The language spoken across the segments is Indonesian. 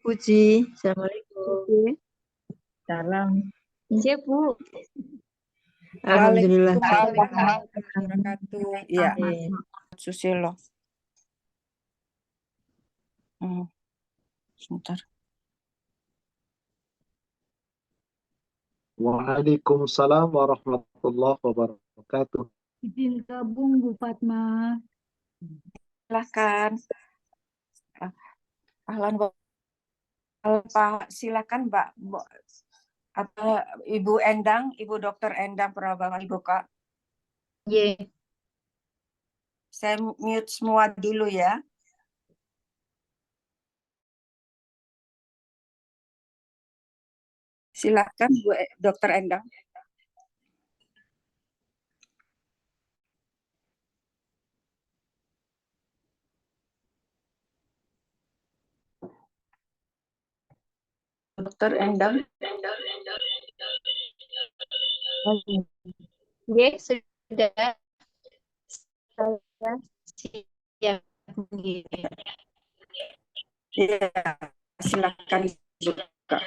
Puji. Assalamualaikum. Oke. Salam. Iya, Bu. Alhamdulillah. Waalaikumsalam warahmatullahi wabarakatuh. Iya, Amin. Susilo. Sebentar. Waalaikumsalam warahmatullahi wabarakatuh. Izin gabung, Bu Fatma. Silakan. Ahlan Pak, silakan Mbak. Atau Ibu Endang, Ibu Dokter Endang Prabang, Ibu Kak. Iya. Saya mute semua dulu ya. Silakan Bu Dokter Endang. Dokter Endang. Iya, sudah. Saya siap. Iya, silakan Ibu Kak.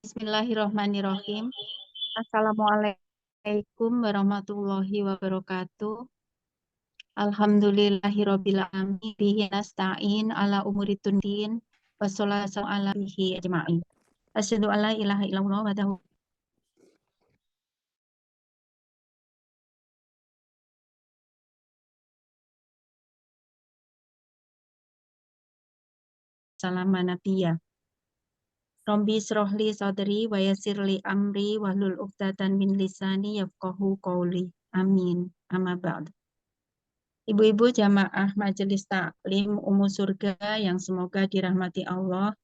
Bismillahirrahmanirrahim. Assalamualaikum warahmatullahi wabarakatuh. Alhamdulillahirabbil alamin bihi nasta'in ala umuri dunya wassalatu ala bihi ajma'in. Asyhadu an la ilaha illallah wahdahu salama nabiyya. Rabbi srohli sadri wa yassirli amri wahlul 'uqdatam min lisani yafqahu qawli. Amin. Amma ba'd. Ibu-ibu jamaah Majelis Taklim Ummu Surga yang semoga dirahmati Allah.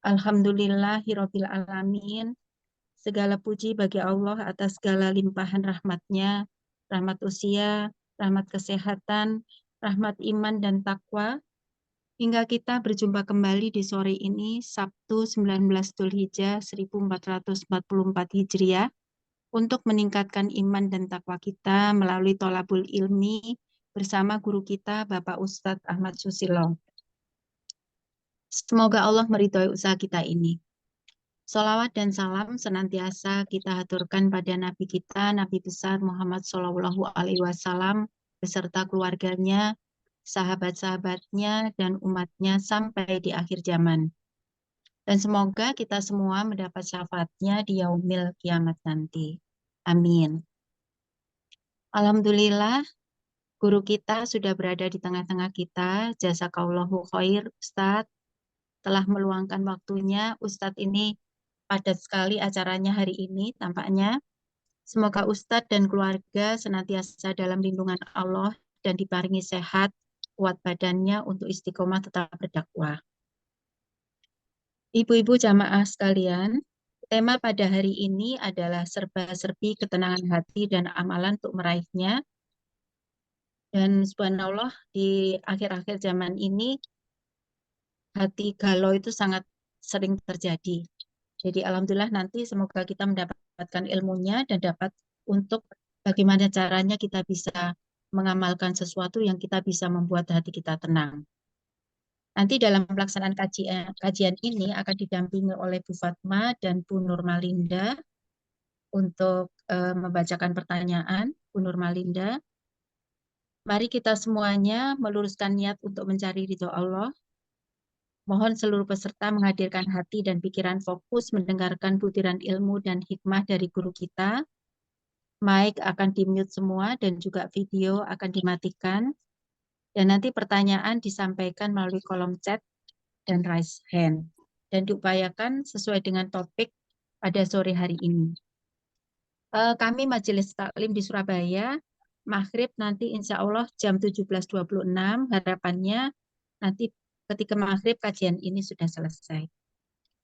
Alhamdulillahirabbil alamin. Segala puji bagi Allah atas segala limpahan rahmat-Nya, rahmat usia, rahmat kesehatan, rahmat iman dan takwa, hingga kita berjumpa kembali di sore ini, Sabtu 19 Dzulhijjah 1444 Hijriah, untuk meningkatkan iman dan takwa kita melalui tholabul ilmi bersama guru kita, Bapak Ustadz Ahmad Susilo. Semoga Allah meridhoi usaha kita ini. Sholawat dan salam senantiasa kita haturkan pada Nabi kita, Nabi besar Muhammad SAW, beserta keluarganya, sahabat-sahabatnya, dan umatnya sampai di akhir zaman. Dan semoga kita semua mendapat syafaatnya di yaumil kiamat nanti. Amin. Alhamdulillah, guru kita sudah berada di tengah-tengah kita. Jazakallahu khair, Ustadz, telah meluangkan waktunya. Ustadz ini padat sekali acaranya hari ini tampaknya. Semoga Ustadz dan keluarga senantiasa dalam lindungan Allah dan diparingi sehat, kuat badannya untuk istiqomah tetap berdakwah. Ibu-ibu jamaah sekalian, tema pada hari ini adalah serba-serbi ketenangan hati dan amalan untuk meraihnya. Dan subhanallah di akhir-akhir zaman ini hati galau itu sangat sering terjadi. Jadi alhamdulillah nanti semoga kita mendapatkan ilmunya dan dapat untuk bagaimana caranya kita bisa mengamalkan sesuatu yang kita bisa membuat hati kita tenang. Nanti dalam pelaksanaan kajian ini akan didampingi oleh Bu Fatma dan Bu Nurmalinda untuk membacakan pertanyaan. Bu Nurmalinda. Mari kita semuanya meluruskan niat untuk mencari ridho Allah. Mohon seluruh peserta menghadirkan hati dan pikiran fokus mendengarkan butiran ilmu dan hikmah dari guru kita. Mic akan di-mute semua dan juga video akan dimatikan. Dan nanti pertanyaan disampaikan melalui kolom chat dan raise hand. Dan diupayakan sesuai dengan topik pada sore hari ini. Kami Majelis Taklim di Surabaya, Maghrib nanti insya Allah jam 17.26, harapannya nanti ketika Maghrib kajian ini sudah selesai.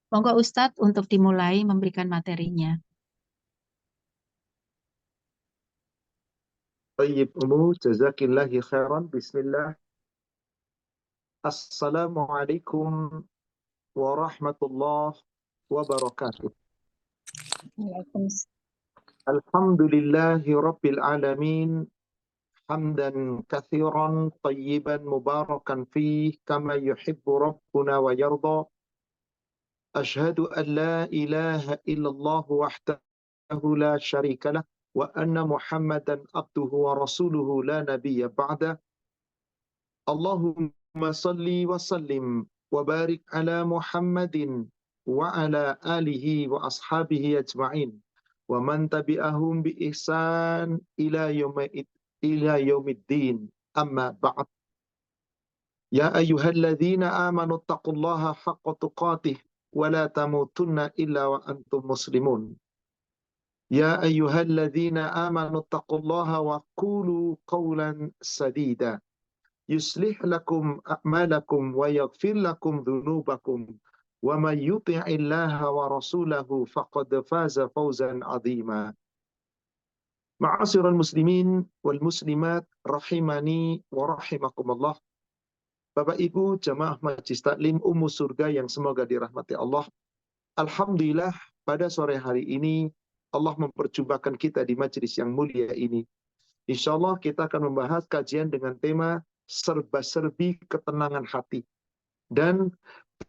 Monggo Ustadz untuk dimulai memberikan materinya. Tayyib Ummu, jazakillahi khairan. Bismillah. Assalamualaikum warahmatullahi wabarakatuh. Alhamdulillahi rabbil alamin. حمدا كثيرا طيبا مباركا فيه كما يحب ربنا ويرضى. أشهد أن لا إله إلا الله وحده لا شريك له وأن محمدا عبده ورسوله لا نبي بعده. اللهم صل وسلم وبارك على محمد وعلى آله وأصحابه أجمعين ومن تبعهم بإحسان إلى يوم الدين. أما بعد. يا أيها الذين آمنوا اتقوا الله حق تقاته ولا تموتن إلا وأنتم مسلمون. يا أيها الذين آمنوا اتقوا الله وقولوا قولا سديدا يصلح لكم أعمالكم ويغفر لكم ذنوبكم ومن يطع الله ورسوله فقد فاز فوزا عظيما. معاشر المسلمين والmuslimat rahimani wa rahimakumullah. Bapak Ibu jamaah Majelis Taklim Ummu Surga yang semoga dirahmati Allah. Alhamdulillah pada sore hari ini Allah memperjumpakan kita di majelis yang mulia ini. Insya Allah kita akan membahas kajian dengan tema serba-serbi ketenangan hati. Dan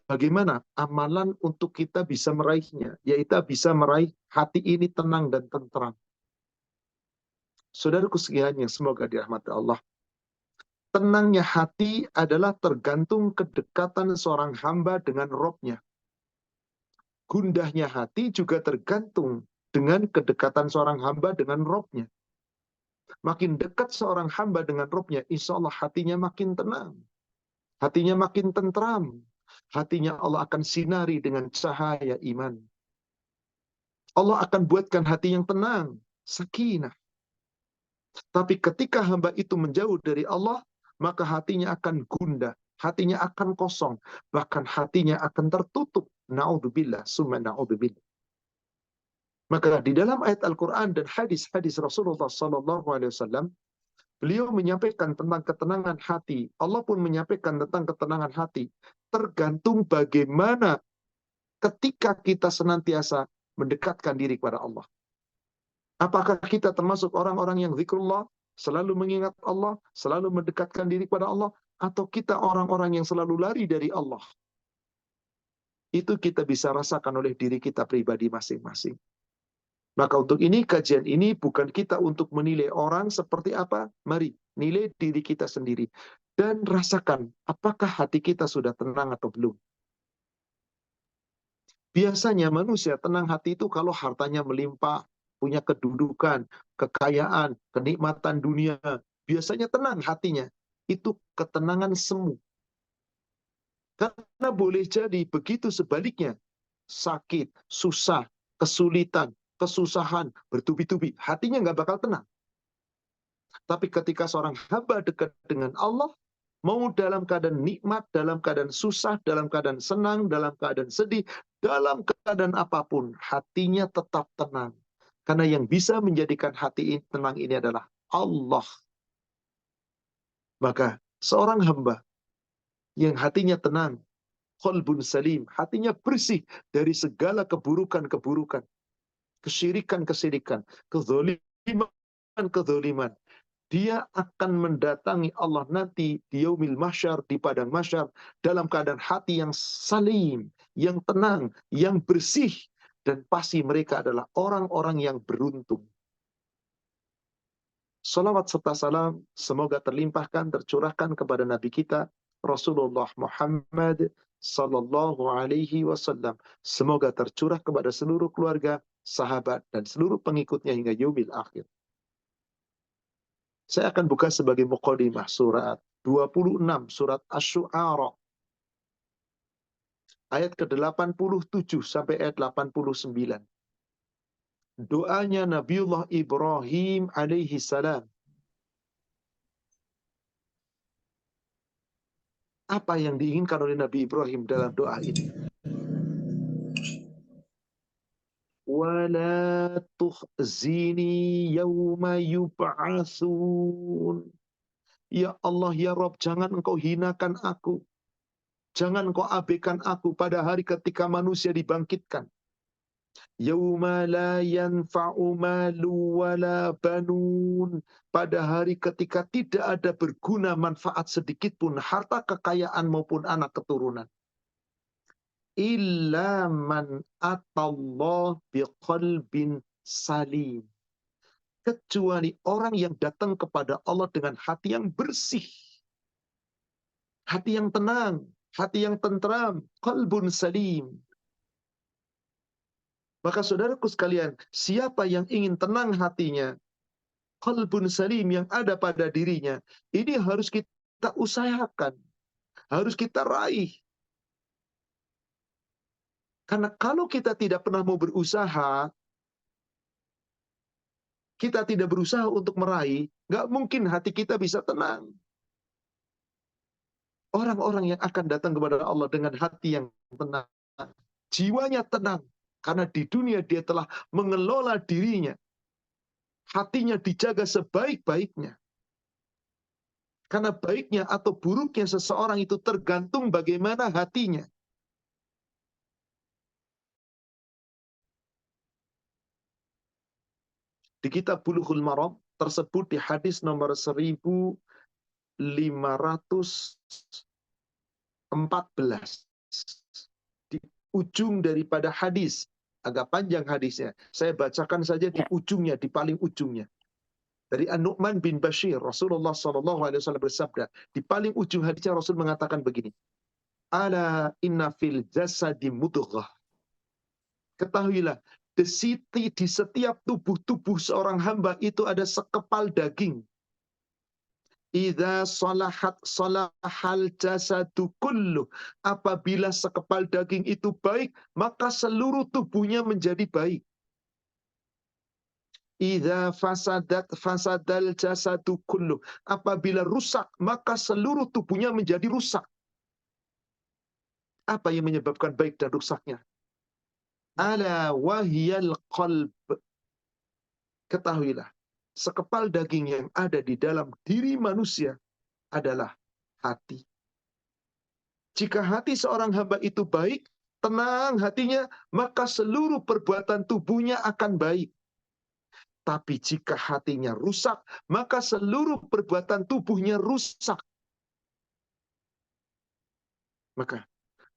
bagaimana amalan untuk kita bisa meraihnya, yaitu bisa meraih hati ini tenang dan tentram. Saudaraku sekalian yang semoga dirahmati Allah. Tenangnya hati adalah tergantung kedekatan seorang hamba dengan Robnya. Gundahnya hati juga tergantung dengan kedekatan seorang hamba dengan Robnya. Makin dekat seorang hamba dengan Robnya, insya Allah hatinya makin tenang. Hatinya makin tentram. Hatinya Allah akan sinari dengan cahaya iman. Allah akan buatkan hati yang tenang, sakinah. Tapi ketika hamba itu menjauh dari Allah, maka hatinya akan gundah, hatinya akan kosong, bahkan hatinya akan tertutup. Na'udzubillah, summa na'udzubillah. Maka di dalam ayat Al-Quran dan hadis-hadis Rasulullah SAW, beliau menyampaikan tentang ketenangan hati. Allah pun menyampaikan tentang ketenangan hati. Tergantung bagaimana ketika kita senantiasa mendekatkan diri kepada Allah. Apakah kita termasuk orang-orang yang zikrullah, selalu mengingat Allah, selalu mendekatkan diri kepada Allah, atau kita orang-orang yang selalu lari dari Allah? Itu kita bisa rasakan oleh diri kita pribadi masing-masing. Maka untuk ini, kajian ini bukan kita untuk menilai orang seperti apa. Mari, nilai diri kita sendiri. Dan rasakan, apakah hati kita sudah tenang atau belum. Biasanya manusia tenang hati itu kalau hartanya melimpah, punya kedudukan, kekayaan, kenikmatan dunia. Biasanya tenang hatinya. Itu ketenangan semu. Karena boleh jadi begitu sebaliknya. Sakit, susah, kesulitan, kesusahan, bertubi-tubi. Hatinya nggak bakal tenang. Tapi ketika seorang hamba dekat dengan Allah, mau dalam keadaan nikmat, dalam keadaan susah, dalam keadaan senang, dalam keadaan sedih, dalam keadaan apapun, hatinya tetap tenang. Karena yang bisa menjadikan hati ini tenang ini adalah Allah. Maka seorang hamba yang hatinya tenang, qalbun salim, hatinya bersih dari segala keburukan-keburukan, kesyirikan-kesyirikan, kezaliman-kezaliman. Dia akan mendatangi Allah nanti di yaumil mahsyar, di padang mahsyar, dalam keadaan hati yang salim, yang tenang, yang bersih. Dan pasti mereka adalah orang-orang yang beruntung. Salawat serta salam semoga terlimpahkan, tercurahkan kepada Nabi kita, Rasulullah Muhammad Sallallahu Alaihi Wasallam. Semoga tercurah kepada seluruh keluarga, sahabat, dan seluruh pengikutnya hingga yaumil akhir. Saya akan buka sebagai muqaddimah surat 26, surat Asy-Syu'ara. Ayat ke-87 sampai ayat 89. Doanya Nabiullah Ibrahim alaihi salam. Apa yang diinginkan oleh Nabi Ibrahim dalam doa ini? Wala tukhzini yawma yub'atsun. Ya Allah, ya Rabb, jangan engkau hinakan aku. Jangan engkau abaikan aku pada hari ketika manusia dibangkitkan. Yauma la yanfa'u malu wala banun. Pada hari ketika tidak ada berguna manfaat sedikit pun harta kekayaan maupun anak keturunan. Illa man atallah biqalbin salim. Kecuali orang yang datang kepada Allah dengan hati yang bersih. Hati yang tenang, hati yang tentram, qalbun salim. Maka saudaraku sekalian, siapa yang ingin tenang hatinya, qalbun salim yang ada pada dirinya, ini harus kita usahakan, harus kita raih. Karena kalau kita tidak pernah mau berusaha, kita tidak berusaha untuk meraih, nggak mungkin hati kita bisa tenang. Orang-orang yang akan datang kepada Allah dengan hati yang tenang, jiwanya tenang, karena di dunia dia telah mengelola dirinya, hatinya dijaga sebaik-baiknya. Karena baiknya atau buruknya seseorang itu tergantung bagaimana hatinya. Di kitab Bulughul Maram tersebut di hadis nomor 1514. Di ujung daripada hadis, agak panjang hadisnya. Saya bacakan saja di ujungnya, di paling ujungnya. Dari An-Nu'man bin Bashir, Rasulullah SAW bersabda, di paling ujung hadisnya Rasul mengatakan begini, Ala inna fil jasadi mudghah. Ketahuilah, di setiap tubuh seorang hamba itu ada sekepal daging. Idza salahat salahal jasadu kullu. Apabila sekepal daging itu baik, maka seluruh tubuhnya menjadi baik. Idza fasadat fasadal jasadu kullu. Apabila rusak, maka seluruh tubuhnya menjadi rusak. Apa yang menyebabkan baik dan rusaknya? Ala wahiyal qalb. Ketahuilah, sekepal daging yang ada di dalam diri manusia adalah hati. Jika hati seorang hamba itu baik, tenang hatinya, maka seluruh perbuatan tubuhnya akan baik. Tapi jika hatinya rusak, maka seluruh perbuatan tubuhnya rusak. Maka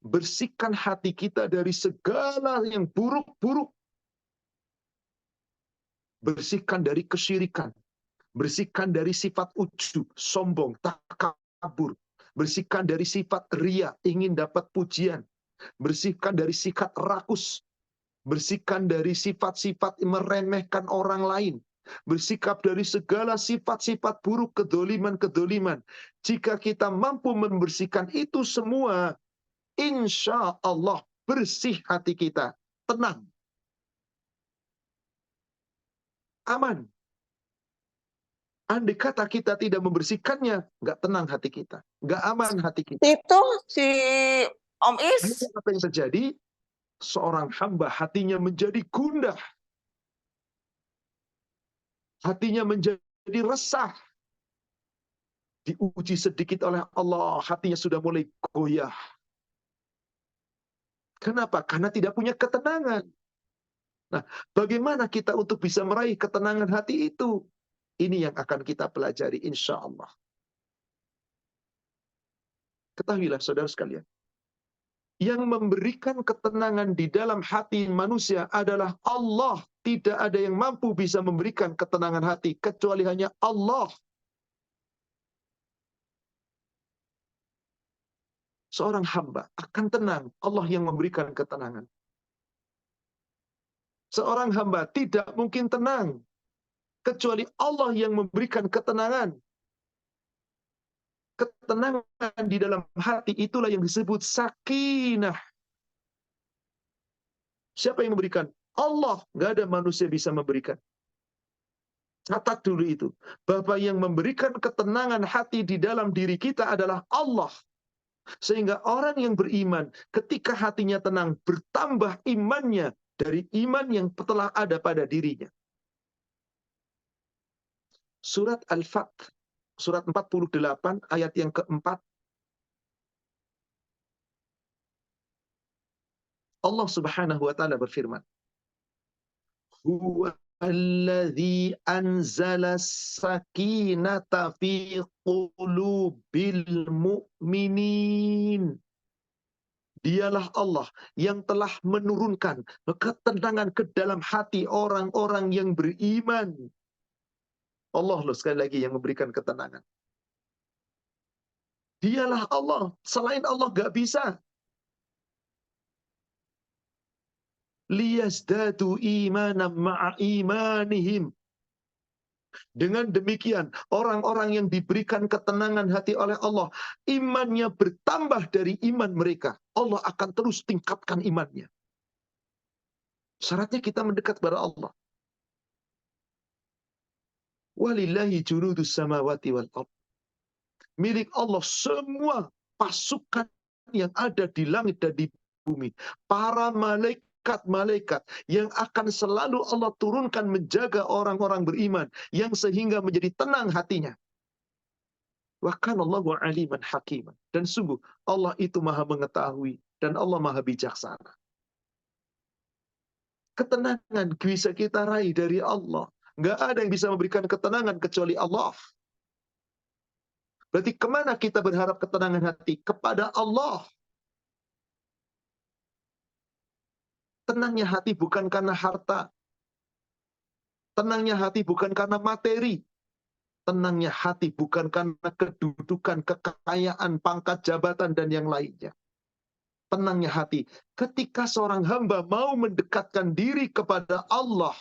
bersihkan hati kita dari segala yang buruk-buruk. Bersihkan dari kesyirikan. Bersihkan dari sifat ujub, sombong, takabur. Bersihkan dari sifat ria, ingin dapat pujian. Bersihkan dari sikap rakus. Bersihkan dari sifat-sifat meremehkan orang lain. Bersikap dari segala sifat-sifat buruk, kedoliman-kedoliman. Jika kita mampu membersihkan itu semua, insya Allah bersih hati kita. Tenang. Aman. Andai kata kita tidak membersihkannya, nggak tenang hati kita. Nggak aman hati kita. Itu si Om Is. Apa yang terjadi? Seorang hamba hatinya menjadi gundah. Hatinya menjadi resah. Diuji sedikit oleh Allah, hatinya sudah mulai goyah. Kenapa? Karena tidak punya ketenangan. Nah, bagaimana kita untuk bisa meraih ketenangan hati itu? Ini yang akan kita pelajari insya Allah. Ketahuilah saudara sekalian, yang memberikan ketenangan di dalam hati manusia adalah Allah. Tidak ada yang mampu bisa memberikan ketenangan hati kecuali hanya Allah. Seorang hamba akan tenang, Allah yang memberikan ketenangan. Seorang hamba tidak mungkin tenang kecuali Allah yang memberikan ketenangan. Ketenangan di dalam hati itulah yang disebut sakinah. Siapa yang memberikan? Allah. Nggak ada manusia bisa memberikan. Catat dulu itu. Bahwa yang memberikan ketenangan hati di dalam diri kita adalah Allah. Sehingga orang yang beriman, ketika hatinya tenang, bertambah imannya dari iman yang telah ada pada dirinya. Surat Al-Fath, surat 48, ayat yang keempat. Allah Subhanahu wa ta'ala berfirman, Huwa alladzi anzala sakinata fi qulubil mu'minin. Dialah Allah yang telah menurunkan ketenangan ke dalam hati orang-orang yang beriman. Allah loh sekali lagi yang memberikan ketenangan. Dialah Allah. Selain Allah gak bisa. Liyazdadu imanan ma'a imanihim. Dengan demikian, orang-orang yang diberikan ketenangan hati oleh Allah, imannya bertambah dari iman mereka. Allah akan terus tingkatkan imannya. Syaratnya kita mendekat kepada Allah. Walillahi junudus samawati wal ardh. Milik Allah semua pasukan yang ada di langit dan di bumi. Para malaikat-malaikat yang akan selalu Allah turunkan menjaga orang-orang beriman. Yang sehingga menjadi tenang hatinya. Wa kana Allahu aliman hakiman. Dan sungguh Allah itu maha mengetahui. Dan Allah maha bijaksana. Ketenangan bisa kita raih dari Allah. Nggak ada yang bisa memberikan ketenangan kecuali Allah. Berarti kemana kita berharap ketenangan hati? Kepada Allah. Tenangnya hati bukan karena harta. Tenangnya hati bukan karena materi. Tenangnya hati bukan karena kedudukan, kekayaan, pangkat, jabatan, dan yang lainnya. Tenangnya hati ketika seorang hamba mau mendekatkan diri kepada Allah.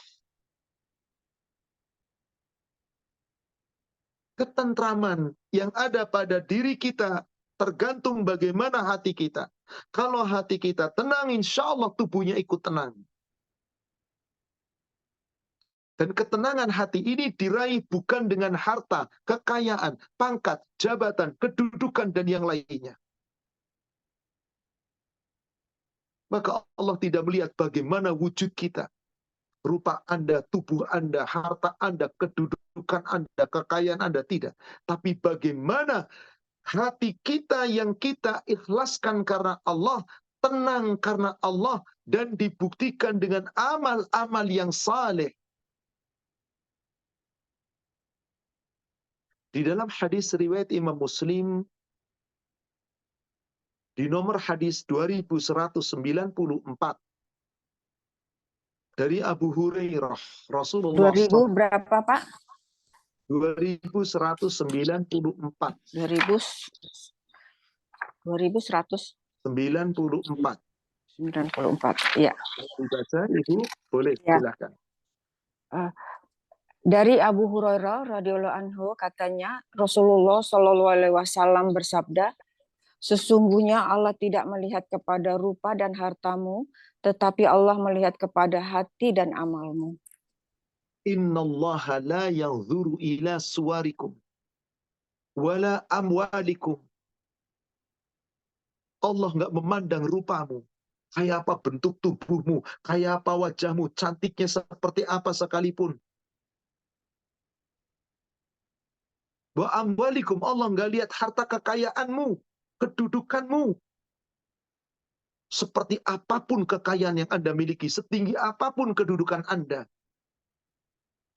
Ketentraman yang ada pada diri kita tergantung bagaimana hati kita. Kalau hati kita tenang, insya Allah tubuhnya ikut tenang. Dan ketenangan hati ini diraih bukan dengan harta, kekayaan, pangkat, jabatan, kedudukan, dan yang lainnya. Maka Allah tidak melihat bagaimana wujud kita. Rupa Anda, tubuh Anda, harta Anda, kedudukan Anda, kekayaan Anda, tidak. Tapi bagaimana hati kita yang kita ikhlaskan karena Allah, tenang karena Allah, dan dibuktikan dengan amal-amal yang saleh. Di dalam hadis riwayat Imam Muslim, di nomor hadis 2194, dari Abu Hurairah, Rasulullah 2000 berapa, Pak? 2194. 2100. 94. 94. Iya. Dibaca, Ibu, boleh, Ya. silakan. Dari Abu Hurairah radhiyallahu anhu katanya Rasulullah Shallallahu alaihi wasallam bersabda, sesungguhnya Allah tidak melihat kepada rupa dan hartamu, tetapi Allah melihat kepada hati dan amalmu. Innallaha la yanzuru ila suwarikum wala amwalikum. Allah nggak memandang rupamu. Kayak apa bentuk tubuhmu, kayak apa wajahmu, cantiknya seperti apa sekalipun. Wa amwalikum, Allah nggak lihat harta kekayaanmu, kedudukanmu. Seperti apapun kekayaan yang Anda miliki, setinggi apapun kedudukan Anda.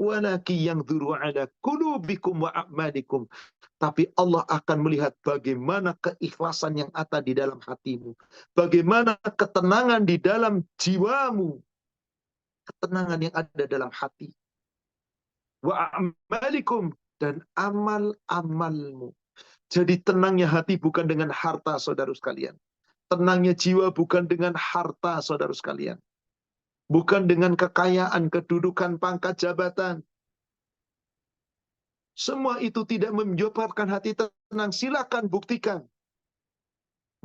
Walaki yanzuru ala qulubikum wa a'malikum. Tapi Allah akan melihat bagaimana keikhlasan yang ada di dalam hatimu. Bagaimana ketenangan di dalam jiwamu. Ketenangan yang ada dalam hati. Wa a'malikum, dan amal-amalmu. Jadi tenangnya hati bukan dengan harta, saudara sekalian. Tenangnya jiwa bukan dengan harta, saudara sekalian. Bukan dengan kekayaan, kedudukan, pangkat, jabatan. Semua itu tidak menyebabkan hati tenang. Silakan buktikan.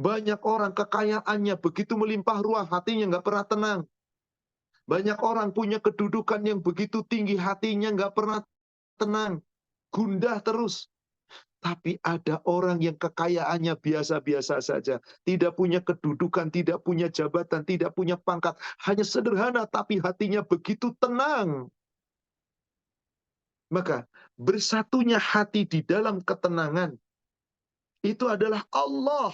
Banyak orang kekayaannya begitu melimpah ruah, hatinya nggak pernah tenang. Banyak orang punya kedudukan yang begitu tinggi, hatinya nggak pernah tenang. Gundah terus. Tapi ada orang yang kekayaannya biasa-biasa saja. Tidak punya kedudukan, tidak punya jabatan, tidak punya pangkat. Hanya sederhana, tapi hatinya begitu tenang. Maka bersatunya hati di dalam ketenangan, itu adalah Allah.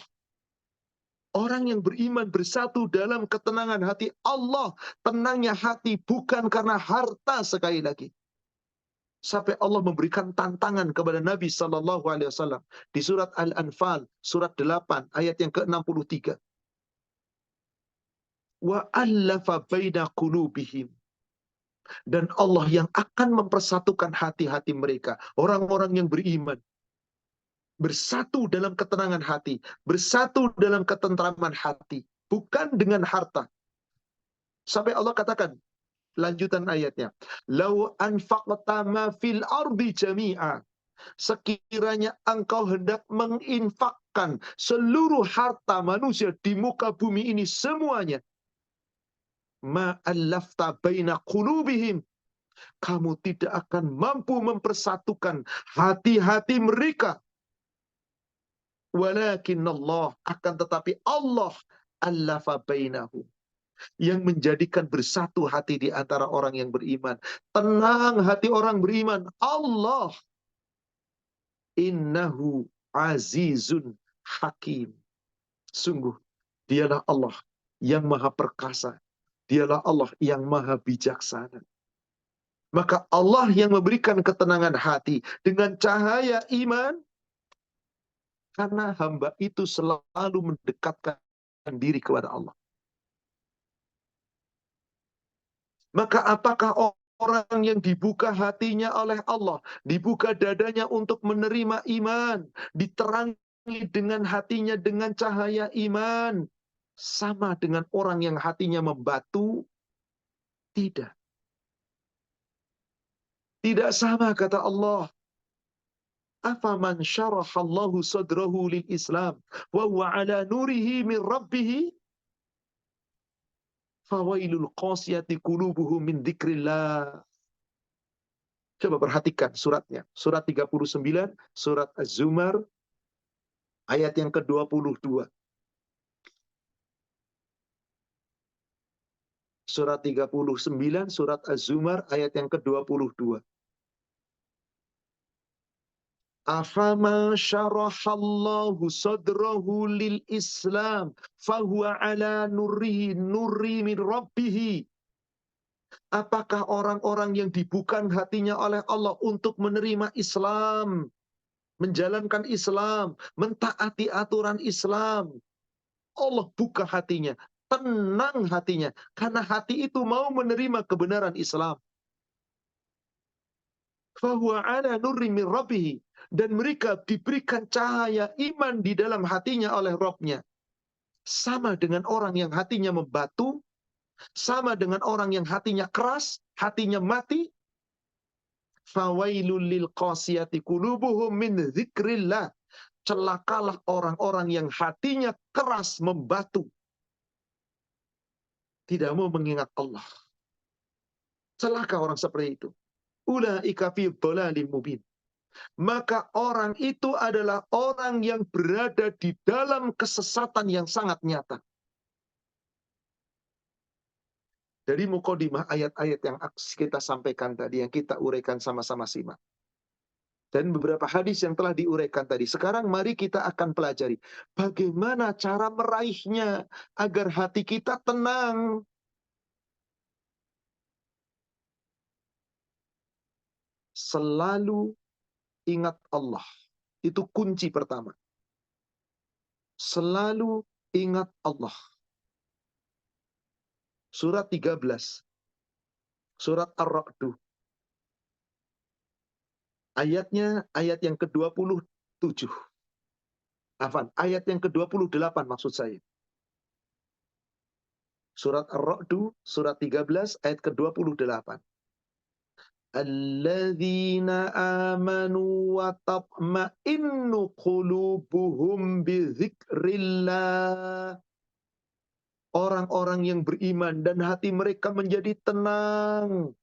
Orang yang beriman bersatu dalam ketenangan hati Allah. Tenangnya hati bukan karena harta sekali lagi. Sampai Allah memberikan tantangan kepada Nabi SAW di surat Al-Anfal, surat 8, ayat yang ke-63. Wa allafa baina qulubihim. Dan Allah yang akan mempersatukan hati-hati mereka. Orang-orang yang beriman. Bersatu dalam ketenangan hati. Bersatu dalam ketentraman hati. Bukan dengan harta. Sampai Allah katakan, lanjutan ayatnya. Lau anfaqta ma fil ardi jami'a. Sekiranya engkau hendak menginfakkan seluruh harta manusia di muka bumi ini semuanya. Ma'allafta baina qulubihim. Kamu tidak akan mampu mempersatukan hati-hati mereka. Walakin Allah, akan tetapi Allah allafa bainahum, yang menjadikan bersatu hati di antara orang yang beriman. Tenang hati orang beriman. Allah. Innahu azizun hakim. Sungguh, dialah Allah yang maha perkasa. Dialah Allah yang maha bijaksana. Maka Allah yang memberikan ketenangan hati dengan cahaya iman, karena hamba itu selalu mendekatkan diri kepada Allah. Maka apakah orang yang dibuka hatinya oleh Allah, dibuka dadanya untuk menerima iman, diterangi dengan hatinya dengan cahaya iman, sama dengan orang yang hatinya membatu? Tidak. Tidak sama, kata Allah. Afaman syarahallahu sadrahu lil Islam wa huwa ala nurihi min rabbih fawailul qasiyati qulubuhum min dzikrillah. Coba perhatikan suratnya. Surat 39, surat Az-Zumar, ayat yang ke-22. Surat 39, surat Az-Zumar, ayat yang ke-22. Afama syarahallahu sadrahu lil Islam fahuwa ala nuri min rabbih. Apakah orang-orang yang dibuka hatinya oleh Allah untuk menerima Islam, menjalankan Islam, mentaati aturan Islam, Allah buka hatinya, tenang hatinya, karena hati itu mau menerima kebenaran Islam. Fahuwa ala nurri min rabbih. Dan mereka diberikan cahaya iman di dalam hatinya oleh Rabb-nya. Sama dengan orang yang hatinya membatu, sama dengan orang yang hatinya keras, hatinya mati. Fawailul lil qasiyati qulubuhum min dzikrillah. Celakalah orang-orang yang hatinya keras, membatu, tidak mau mengingat Allah. Celaka orang seperti itu. Ulaika fi dhalalin mubin. Maka orang itu adalah orang yang berada di dalam kesesatan yang sangat nyata. Dari mukadimah ayat-ayat yang kita sampaikan tadi, yang kita uraikan sama-sama simak. Dan beberapa hadis yang telah diuraikan tadi. Sekarang mari kita akan pelajari bagaimana cara meraihnya agar hati kita tenang. Selalu ingat Allah. Itu kunci pertama. Selalu ingat Allah. Surat 13. Surat Ar-Ra'd. Ayatnya ayat yang ke-27. Ayat yang ke-28 maksud saya. Surat Ar-Ra'd, surat 13, ayat ke-28. Alladzina amanu wa tatma'innu qulubuhum bidzikrillah. Orang-orang yang beriman dan hati mereka menjadi tenang.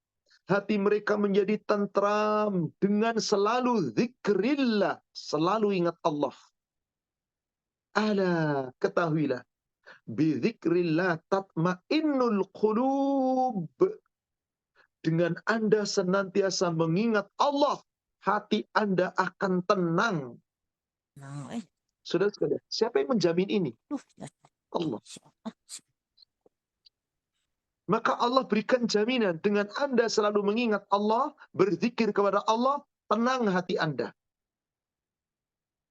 Hati mereka menjadi tentram dengan selalu zikrillah, selalu ingat Allah. Ala, ketahuilah, bidzikrillah tatmainnul qulub. Dengan Anda senantiasa mengingat Allah, hati Anda akan tenang. Saudara sekalian, siapa yang menjamin ini? Allah. Maka Allah berikan jaminan dengan Anda selalu mengingat Allah, berzikir kepada Allah, tenang hati Anda.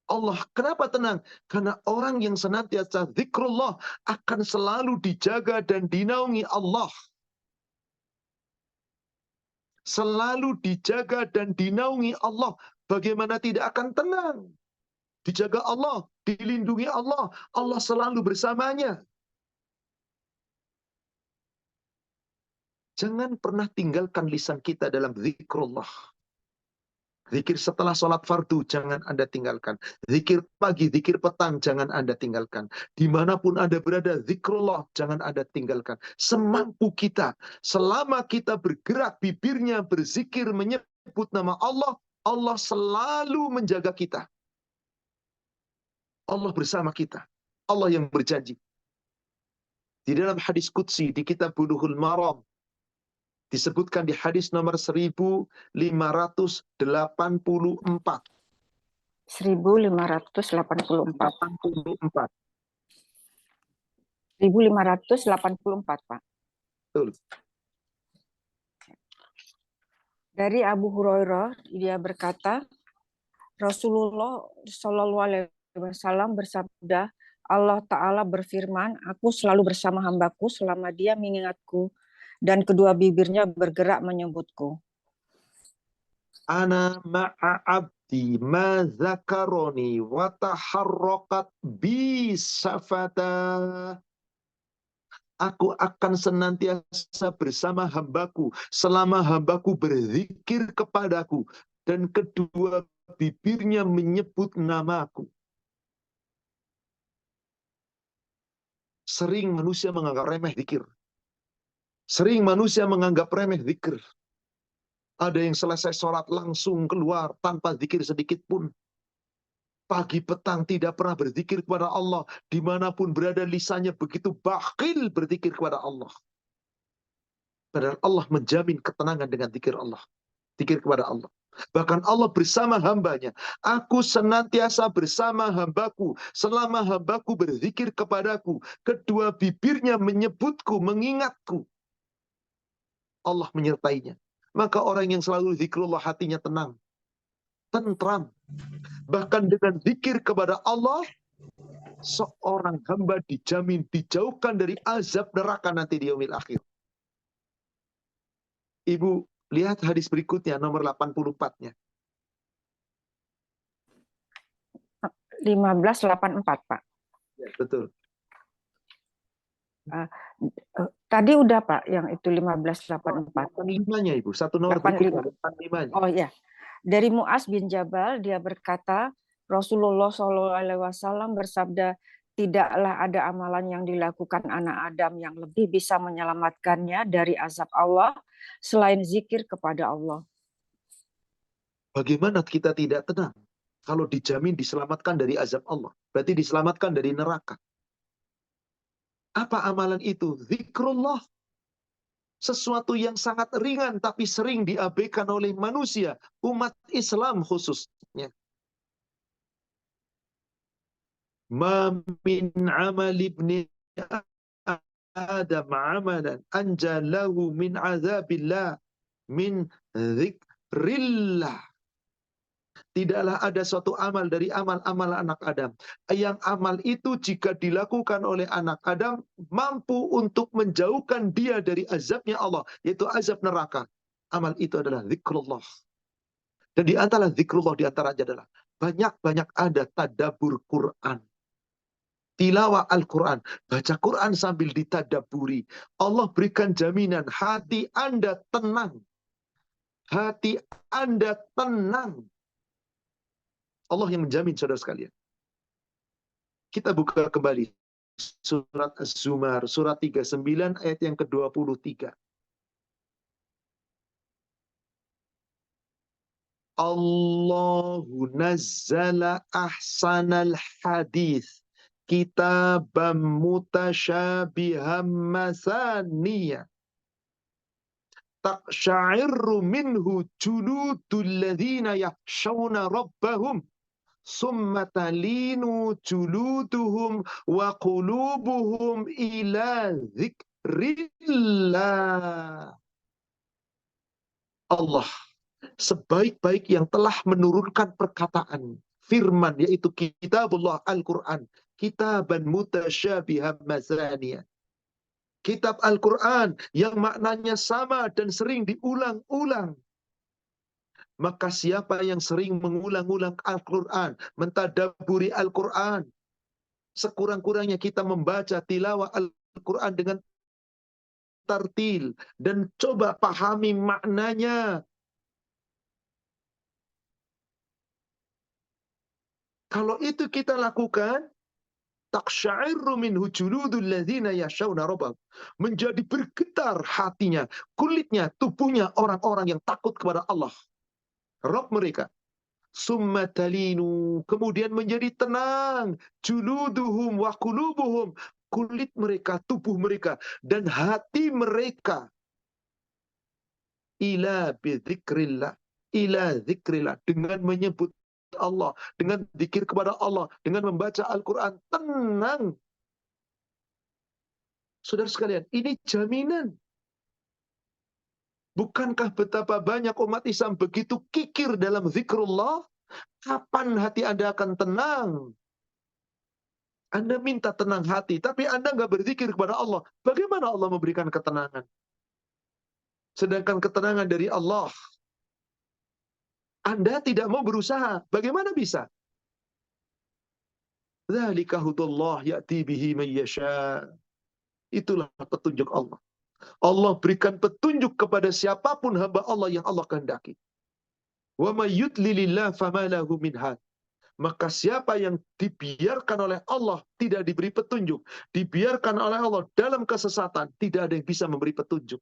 Allah, kenapa tenang? Karena orang yang senantiasa zikrullah akan selalu dijaga dan dinaungi Allah. Selalu dijaga dan dinaungi Allah. Bagaimana tidak akan tenang? Dijaga Allah, dilindungi Allah. Allah selalu bersamanya. Jangan pernah tinggalkan lisan kita dalam zikrullah. Zikir setelah sholat fardu, jangan Anda tinggalkan. Zikir pagi, zikir petang, jangan Anda tinggalkan. Dimanapun Anda berada, zikrullah, jangan Anda tinggalkan. Semampu kita, selama kita bergerak, bibirnya berzikir, menyebut nama Allah, Allah selalu menjaga kita. Allah bersama kita. Allah yang berjanji. Di dalam hadis Qudsi, di kitab Bulughul Maram, disebutkan di hadis nomor 1584. 1584. 1584, Pak. Betul. Dari Abu Hurairah, dia berkata, Rasulullah Shallallahu Alaihi Wasallam bersabda, Allah Ta'ala berfirman, aku selalu bersama hambaku selama dia mengingatku, dan kedua bibirnya bergerak menyebutku. Ana ma'a abdi ma zakaroni wa taharrakat bi safata. Aku akan senantiasa bersama hambaku selama hambaku berzikir kepadaku dan kedua bibirnya menyebut namaku. Sering manusia menganggap remeh zikir. Sering manusia menganggap remeh zikir. Ada yang selesai sholat langsung keluar tanpa zikir sedikit pun. Pagi petang tidak pernah berzikir kepada Allah. Dimanapun berada lisannya begitu bakhil berzikir kepada Allah. Padahal Allah menjamin ketenangan dengan zikir Allah. Zikir kepada Allah. Bahkan Allah bersama hambanya. Aku senantiasa bersama hambaku. Selama hambaku berzikir kepadaku. Kedua bibirnya menyebutku, mengingatku. Allah menyertainya. Maka orang yang selalu zikrullah hatinya tenang. Tentram. Bahkan dengan zikir kepada Allah, seorang hamba dijamin dijauhkan dari azab neraka nanti di yaumil akhir. Ibu, lihat hadis berikutnya, nomor 84-nya. 1584, Pak. Ya, betul. Tadi udah, Pak, yang itu 1584. 85-nya, Ibu. Satu nomor 85. berikutnya, 85-nya. Oh ya. Dari Mu'az bin Jabal, dia berkata, Rasulullah SAW bersabda, tidaklah ada amalan yang dilakukan anak Adam yang lebih bisa menyelamatkannya dari azab Allah selain zikir kepada Allah. Bagaimana kita tidak tenang kalau dijamin diselamatkan dari azab Allah? Berarti diselamatkan dari neraka. Apa amalan itu? Zikrullah. Sesuatu yang sangat ringan tapi sering diabaikan oleh manusia, umat Islam khususnya. Ma min amal ibni Adam amalan anjalahu min azabillah min zikrillah. Tidaklah ada suatu amal dari amal-amal anak Adam. Yang amal itu jika dilakukan oleh anak Adam, mampu untuk menjauhkan dia dari azabnya Allah, yaitu azab neraka. Amal itu adalah zikrullah. Dan di antara zikrullah, di antaranya adalah banyak-banyak ada tadabbur Quran. Tilawah Al-Quran. Baca Quran sambil ditadaburi. Allah berikan jaminan, hati Anda tenang. Hati Anda tenang. Allah yang menjamin, saudara sekalian. Kita buka kembali surat Az-Zumar, surat 39 ayat yang ke-23. Allahu nazzala ahsanal hadith kitabam mutasyabiham masaniya taqsha'irru minhu juludul ladzina yakhshawna rabbahum Summa talinu juluduhum wa qulubuhum ila dzikrillah. Allah sebaik-baik yang telah menurunkan perkataan firman, yaitu kitabullah Al-Quran, kitaban mutasyabihan mazaniyah. Kitab Al-Quran yang maknanya sama dan sering diulang-ulang. Maka siapa yang sering mengulang-ulang Al-Quran, mentadaburi Al-Quran, sekurang-kurangnya kita membaca tilawah Al-Quran dengan tartil dan coba pahami maknanya. Kalau itu kita lakukan, taqsya'irru minhu juludul ladzina yakhshawna rabbahum. Menjadi bergetar hatinya, kulitnya, tubuhnya orang-orang yang takut kepada Allah, Rabb mereka. Summa talinu, kemudian menjadi tenang, juluduhum wa qulubuhum, kulit mereka, tubuh mereka, dan hati mereka, ila bidzikrillah, ila dzikrillah, dengan menyebut Allah, dengan zikir kepada Allah, dengan membaca Al-Quran, tenang. Saudara sekalian, ini jaminan. Bukankah betapa banyak umat Islam begitu kikir dalam zikrullah? Kapan hati Anda akan tenang? Anda minta tenang hati, tapi Anda nggak berzikir kepada Allah. Bagaimana Allah memberikan ketenangan? Sedangkan ketenangan dari Allah, Anda tidak mau berusaha. Bagaimana bisa? Dzalika hudullah ya'ti bihi man yasha. Itulah petunjuk Allah. Allah berikan petunjuk kepada siapapun hamba Allah yang Allah kehendaki. Wa may yudlilillah fama lahu min had. Maka siapa yang dibiarkan oleh Allah tidak diberi petunjuk, dibiarkan oleh Allah dalam kesesatan, tidak ada yang bisa memberi petunjuk.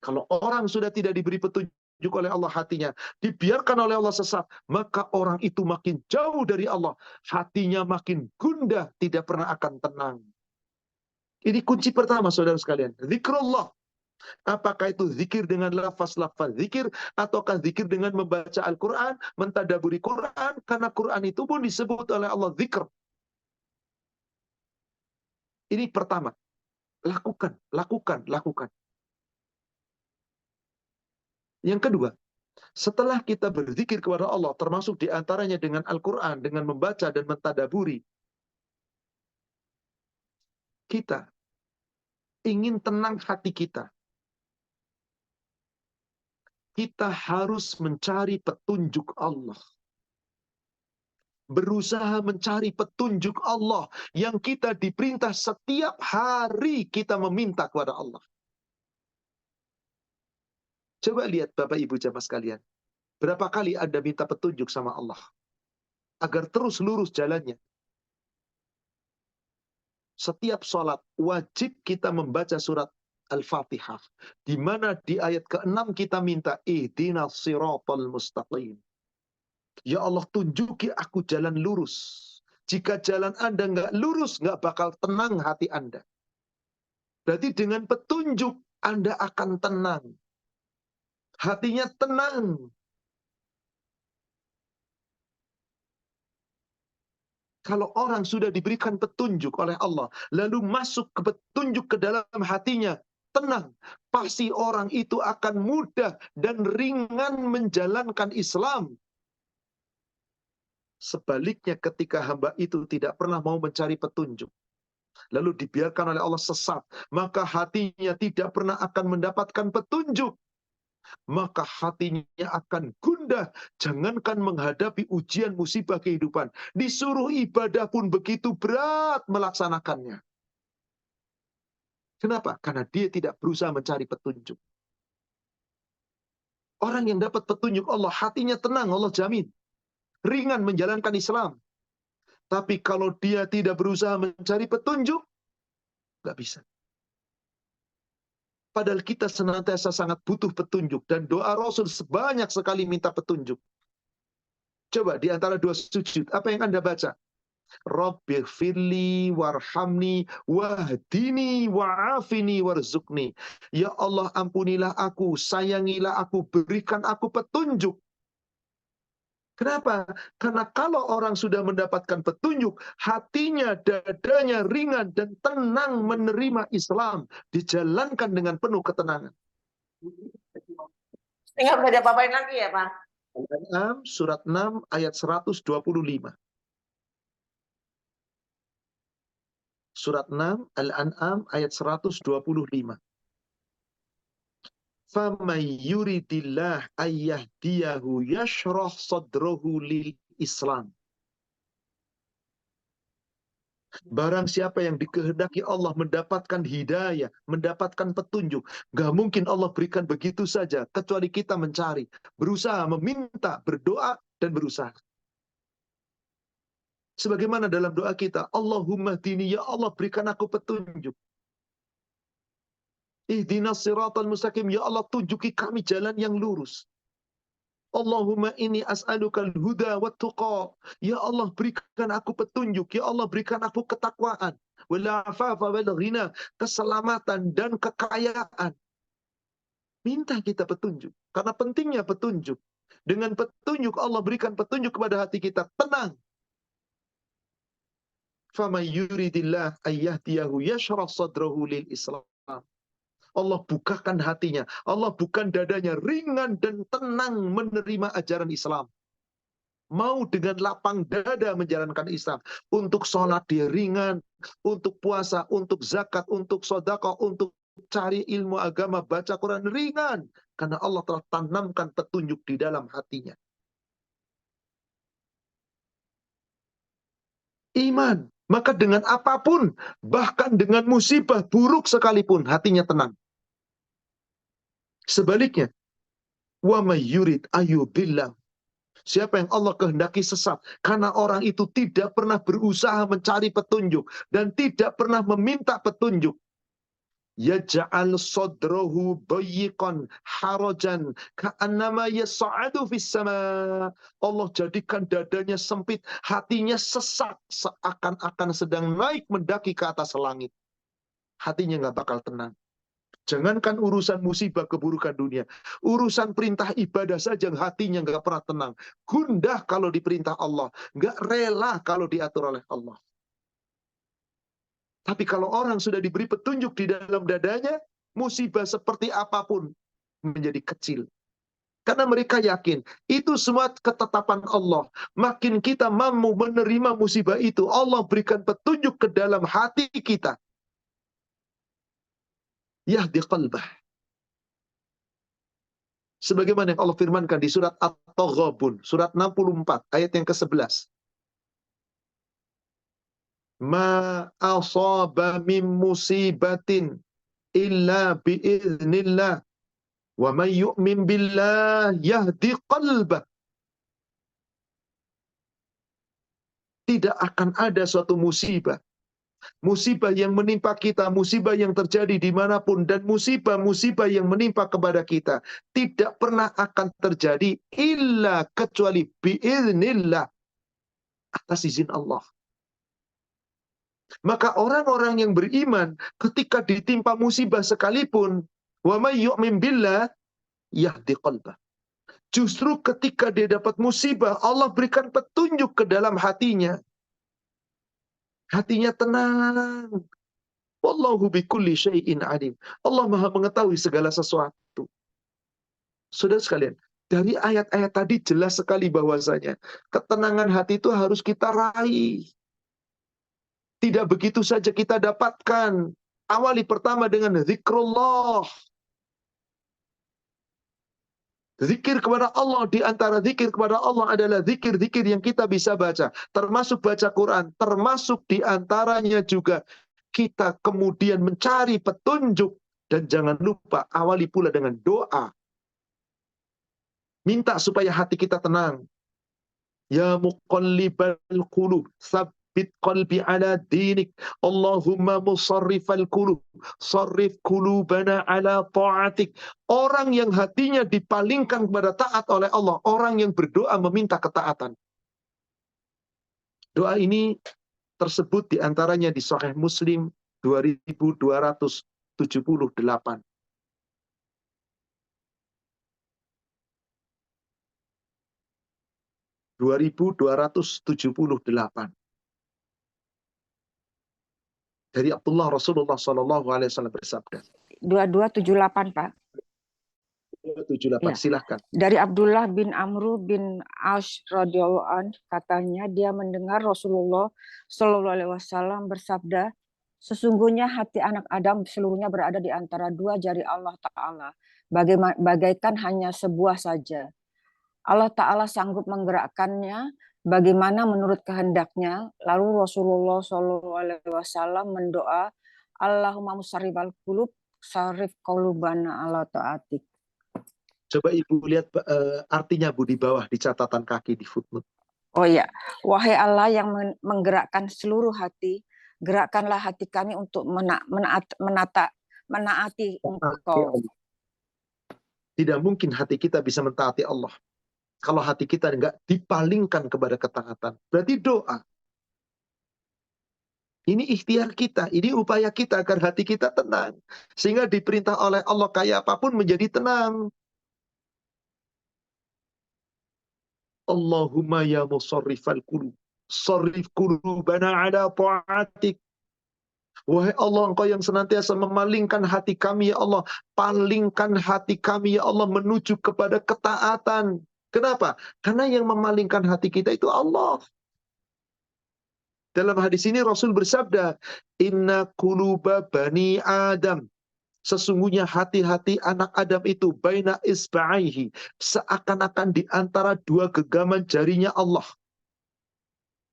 Kalau orang sudah tidak diberi petunjuk oleh Allah hatinya, dibiarkan oleh Allah sesat, maka orang itu makin jauh dari Allah, hatinya makin gundah, tidak pernah akan tenang. Ini kunci pertama, saudara sekalian, zikrullah. Apakah itu zikir dengan lafaz-lafaz zikir, ataukah zikir dengan membaca Al-Quran, mentadaburi Quran, karena Quran itu pun disebut oleh Allah zikr. Ini pertama, lakukan, lakukan, lakukan. Yang kedua, setelah kita berzikir kepada Allah, termasuk diantaranya dengan Al-Quran, dengan membaca dan mentadaburi, kita ingin tenang hati kita. Kita harus mencari petunjuk Allah. Berusaha mencari petunjuk Allah yang kita diperintah setiap hari kita meminta kepada Allah. Coba lihat Bapak Ibu jamaah sekalian. Berapa kali Anda minta petunjuk sama Allah agar terus lurus jalannya? Setiap sholat wajib kita membaca surat Al-Fatihah. Di mana di ayat ke-6 kita minta ihdinas siratal mustaqim. Ya Allah, tunjuki aku jalan lurus. Jika jalan Anda nggak lurus, nggak bakal tenang hati Anda. Berarti dengan petunjuk Anda akan tenang. Hatinya tenang. Kalau orang sudah diberikan petunjuk oleh Allah, lalu masuk ke petunjuk ke dalam hatinya, tenang. Pasti orang itu akan mudah dan ringan menjalankan Islam. Sebaliknya ketika hamba itu tidak pernah mau mencari petunjuk, lalu dibiarkan oleh Allah sesat, maka hatinya tidak pernah akan mendapatkan petunjuk. Maka hatinya akan gundah, jangankan menghadapi ujian musibah kehidupan. Disuruh ibadah pun begitu berat melaksanakannya. Kenapa? Karena dia tidak berusaha mencari petunjuk. Orang yang dapat petunjuk Allah, hatinya tenang, Allah jamin. Ringan menjalankan Islam. Tapi kalau dia tidak berusaha mencari petunjuk, nggak bisa. Padahal kita senantiasa sangat butuh petunjuk. Dan doa Rasul sebanyak sekali minta petunjuk. Coba di antara dua sujud, apa yang Anda baca? Rabbighfirli warhamni wahdini wa'afini warzuqni. Ya Allah, ampunilah aku, sayangilah aku, berikan aku petunjuk. Kenapa? Karena kalau orang sudah mendapatkan petunjuk, hatinya, dadanya ringan dan tenang menerima Islam, dijalankan dengan penuh ketenangan. Tinggal nggak ada apa-apain lagi ya, Pak? Al-An'am surat 6 ayat 125. Surat 6 Al-An'am ayat 125. فَمَنْ يُرِدِ اللَّهُ أَنْ يَهْدِيَهُ يَشْرَحْ صَدْرَهُ لِلْإِسْلَامِ. Barang siapa yang dikehendaki Allah mendapatkan hidayah, mendapatkan petunjuk, gak mungkin Allah berikan begitu saja, kecuali kita mencari, berusaha, meminta, berdoa, dan berusaha. Sebagaimana dalam doa kita, Allahumma dini, ya Allah berikan aku petunjuk. Ihdinas siratal mustaqim, ya Allah tunjuki kami jalan yang lurus. Allahumma inni as'alukal huda wa tuqa. Ya Allah berikan aku petunjuk, ya Allah berikan aku ketakwaan, wal afafa wal ghina, keselamatan dan kekayaan. Minta kita petunjuk, karena pentingnya petunjuk. Dengan petunjuk Allah berikan petunjuk kepada hati kita, tenang. Faman yuridillah ayyahdiyahu yashrah sadrahu lil Islam. Allah bukakan hatinya, Allah bukan dadanya, ringan dan tenang menerima ajaran Islam. Mau dengan lapang dada menjalankan Islam. Untuk sholat dia ringan, untuk puasa, untuk zakat, untuk sedekah, untuk cari ilmu agama, baca Quran ringan. Karena Allah telah tanamkan petunjuk di dalam hatinya. Iman. Maka dengan apapun, bahkan dengan musibah buruk sekalipun, hatinya tenang. Sebaliknya, wa may yurid ayyudillah. Siapa yang Allah kehendaki sesat, karena orang itu tidak pernah berusaha mencari petunjuk dan tidak pernah meminta petunjuk. Yaj'al sadrahu dayyiqan harajan ka'annama yas'adu fis sama. Allah jadikan dadanya sempit, hatinya sesak seakan-akan sedang naik mendaki ke atas langit. Hatinya nggak bakal tenang. Jangankan urusan musibah keburukan dunia, urusan perintah ibadah saja hatinya nggak pernah tenang. Gundah kalau diperintah Allah, nggak rela kalau diatur oleh Allah. Tapi kalau orang sudah diberi petunjuk di dalam dadanya, musibah seperti apapun menjadi kecil. Karena mereka yakin, itu semua ketetapan Allah. Makin kita mampu menerima musibah itu, Allah berikan petunjuk ke dalam hati kita. Yahdi qalbah. Sebagaimana yang Allah firmankan di surat At-Taghabun, surat 64, ayat yang ke-11. Ma asaba min musibatin illa biiznillah wa man yu'min billah yahdi qalbah. Tidak akan ada suatu musibah. Musibah yang menimpa kita, musibah yang terjadi dimanapun, dan musibah-musibah yang menimpa kepada kita tidak pernah akan terjadi illa kecuali biiznillah, atas izin Allah. Maka orang-orang yang beriman ketika ditimpa musibah sekalipun, wa may yu'min billah yahdi qalbah. Justru ketika dia dapat musibah, Allah berikan petunjuk ke dalam hatinya. Hatinya tenang. Wallahu bikulli syai'in alim. Allah Maha mengetahui segala sesuatu. Saudara sekalian, dari ayat-ayat tadi jelas sekali bahwasanya ketenangan hati itu harus kita raih. Tidak begitu saja kita dapatkan. Awali pertama dengan zikrullah. Zikir kepada Allah, di antara zikir kepada Allah adalah zikir-zikir yang kita bisa baca. Termasuk baca Quran, termasuk di antaranya juga kita kemudian mencari petunjuk. Dan jangan lupa, awali pula dengan doa. Minta supaya hati kita tenang. Ya muqallibal qulub, sabbit qalbi ala dinik. Allahumma musarrifal qulub, sarrif qulubana ala ta'atik. Orang yang hatinya dipalingkan kepada taat oleh Allah, orang yang berdoa meminta ketaatan. Doa ini tersebut diantaranya di Sahih Muslim 2278. 2278. Dari Abdullah Rasulullah SAW bersabda. 2278, Pak. 278, Ya. silahkan. Dari Abdullah bin Amru bin Ash radhiyallahu an, katanya dia mendengar Rasulullah Shallallahu alaihi wasallam bersabda, sesungguhnya hati anak Adam seluruhnya berada di antara dua jari Allah Ta'ala, bagaikan hanya sebuah saja. Allah Ta'ala sanggup menggerakkannya bagaimana menurut kehendaknya. Lalu Rasulullah Shallallahu alaihi wasallam mendoa, Allahumma musarrifal qulub, sarif qulubana ala ta'atik. Coba Ibu lihat artinya Bu di bawah di catatan kaki di footnote. Oh ya, wahai Allah yang menggerakkan seluruh hati, gerakkanlah hati kami untuk menaati Engkau. Tidak mungkin hati kita bisa mentaati Allah kalau hati kita enggak dipalingkan kepada ketaatan. Berarti doa. Ini ikhtiar kita, ini upaya kita agar hati kita tenang. Sehingga diperintah oleh Allah kayak apapun menjadi tenang. Allahumma ya musarrifal qulub, sarrif qulubana ala ta'atik. Wahai Allah, Engkau yang senantiasa memalingkan hati kami, ya Allah. Palingkan hati kami, ya Allah, menuju kepada ketaatan. Kenapa? Karena yang memalingkan hati kita itu Allah. Dalam hadis ini Rasul bersabda, Inna quluba bani Adam. Sesungguhnya hati-hati anak Adam itu baina isba'aihi, seakan-akan di antara dua genggaman jarinya Allah.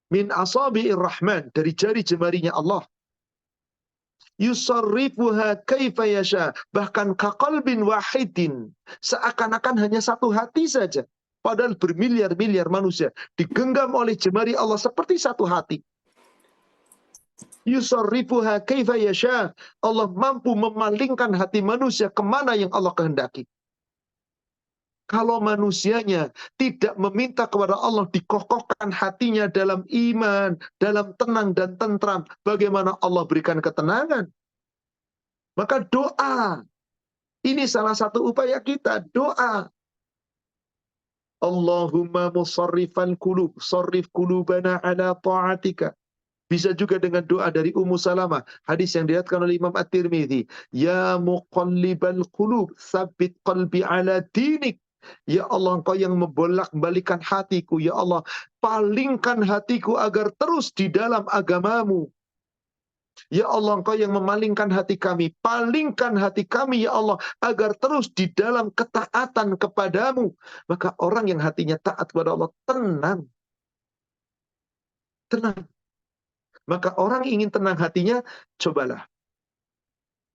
Min asabi'ir rahman, dari jari jemarinya Allah. Yusarrifuha kaifa yasha, bahkan kaqalbin wahidin, seakan-akan hanya satu hati saja. Padahal bermiliar-miliar manusia digenggam oleh jemari Allah seperti satu hati. Yusarrifuha kaifa yasha. Allah mampu memalingkan hati manusia kemana yang Allah kehendaki. Kalau manusianya tidak meminta kepada Allah dikokohkan hatinya dalam iman, dalam tenang dan tentram, bagaimana Allah berikan ketenangan? Maka doa. Ini salah satu upaya kita, doa. Allahumma musarrifal qulub, sarrif qulubana ala ta'atika. Bisa juga dengan doa dari Ummu Salamah, hadis yang diriwayatkan oleh Imam At-Tirmidzi, ya muqallibal qulub, tsabbit qalbi ala dinik. Ya Allah, Engkau yang membolak-balikan hatiku, ya Allah, palingkan hatiku agar terus di dalam agamamu. Ya Allah, Engkau yang memalingkan hati kami, palingkan hati kami, ya Allah, agar terus di dalam ketaatan kepadamu. Maka orang yang hatinya taat kepada Allah tenang. Tenang. Maka orang ingin tenang hatinya, cobalah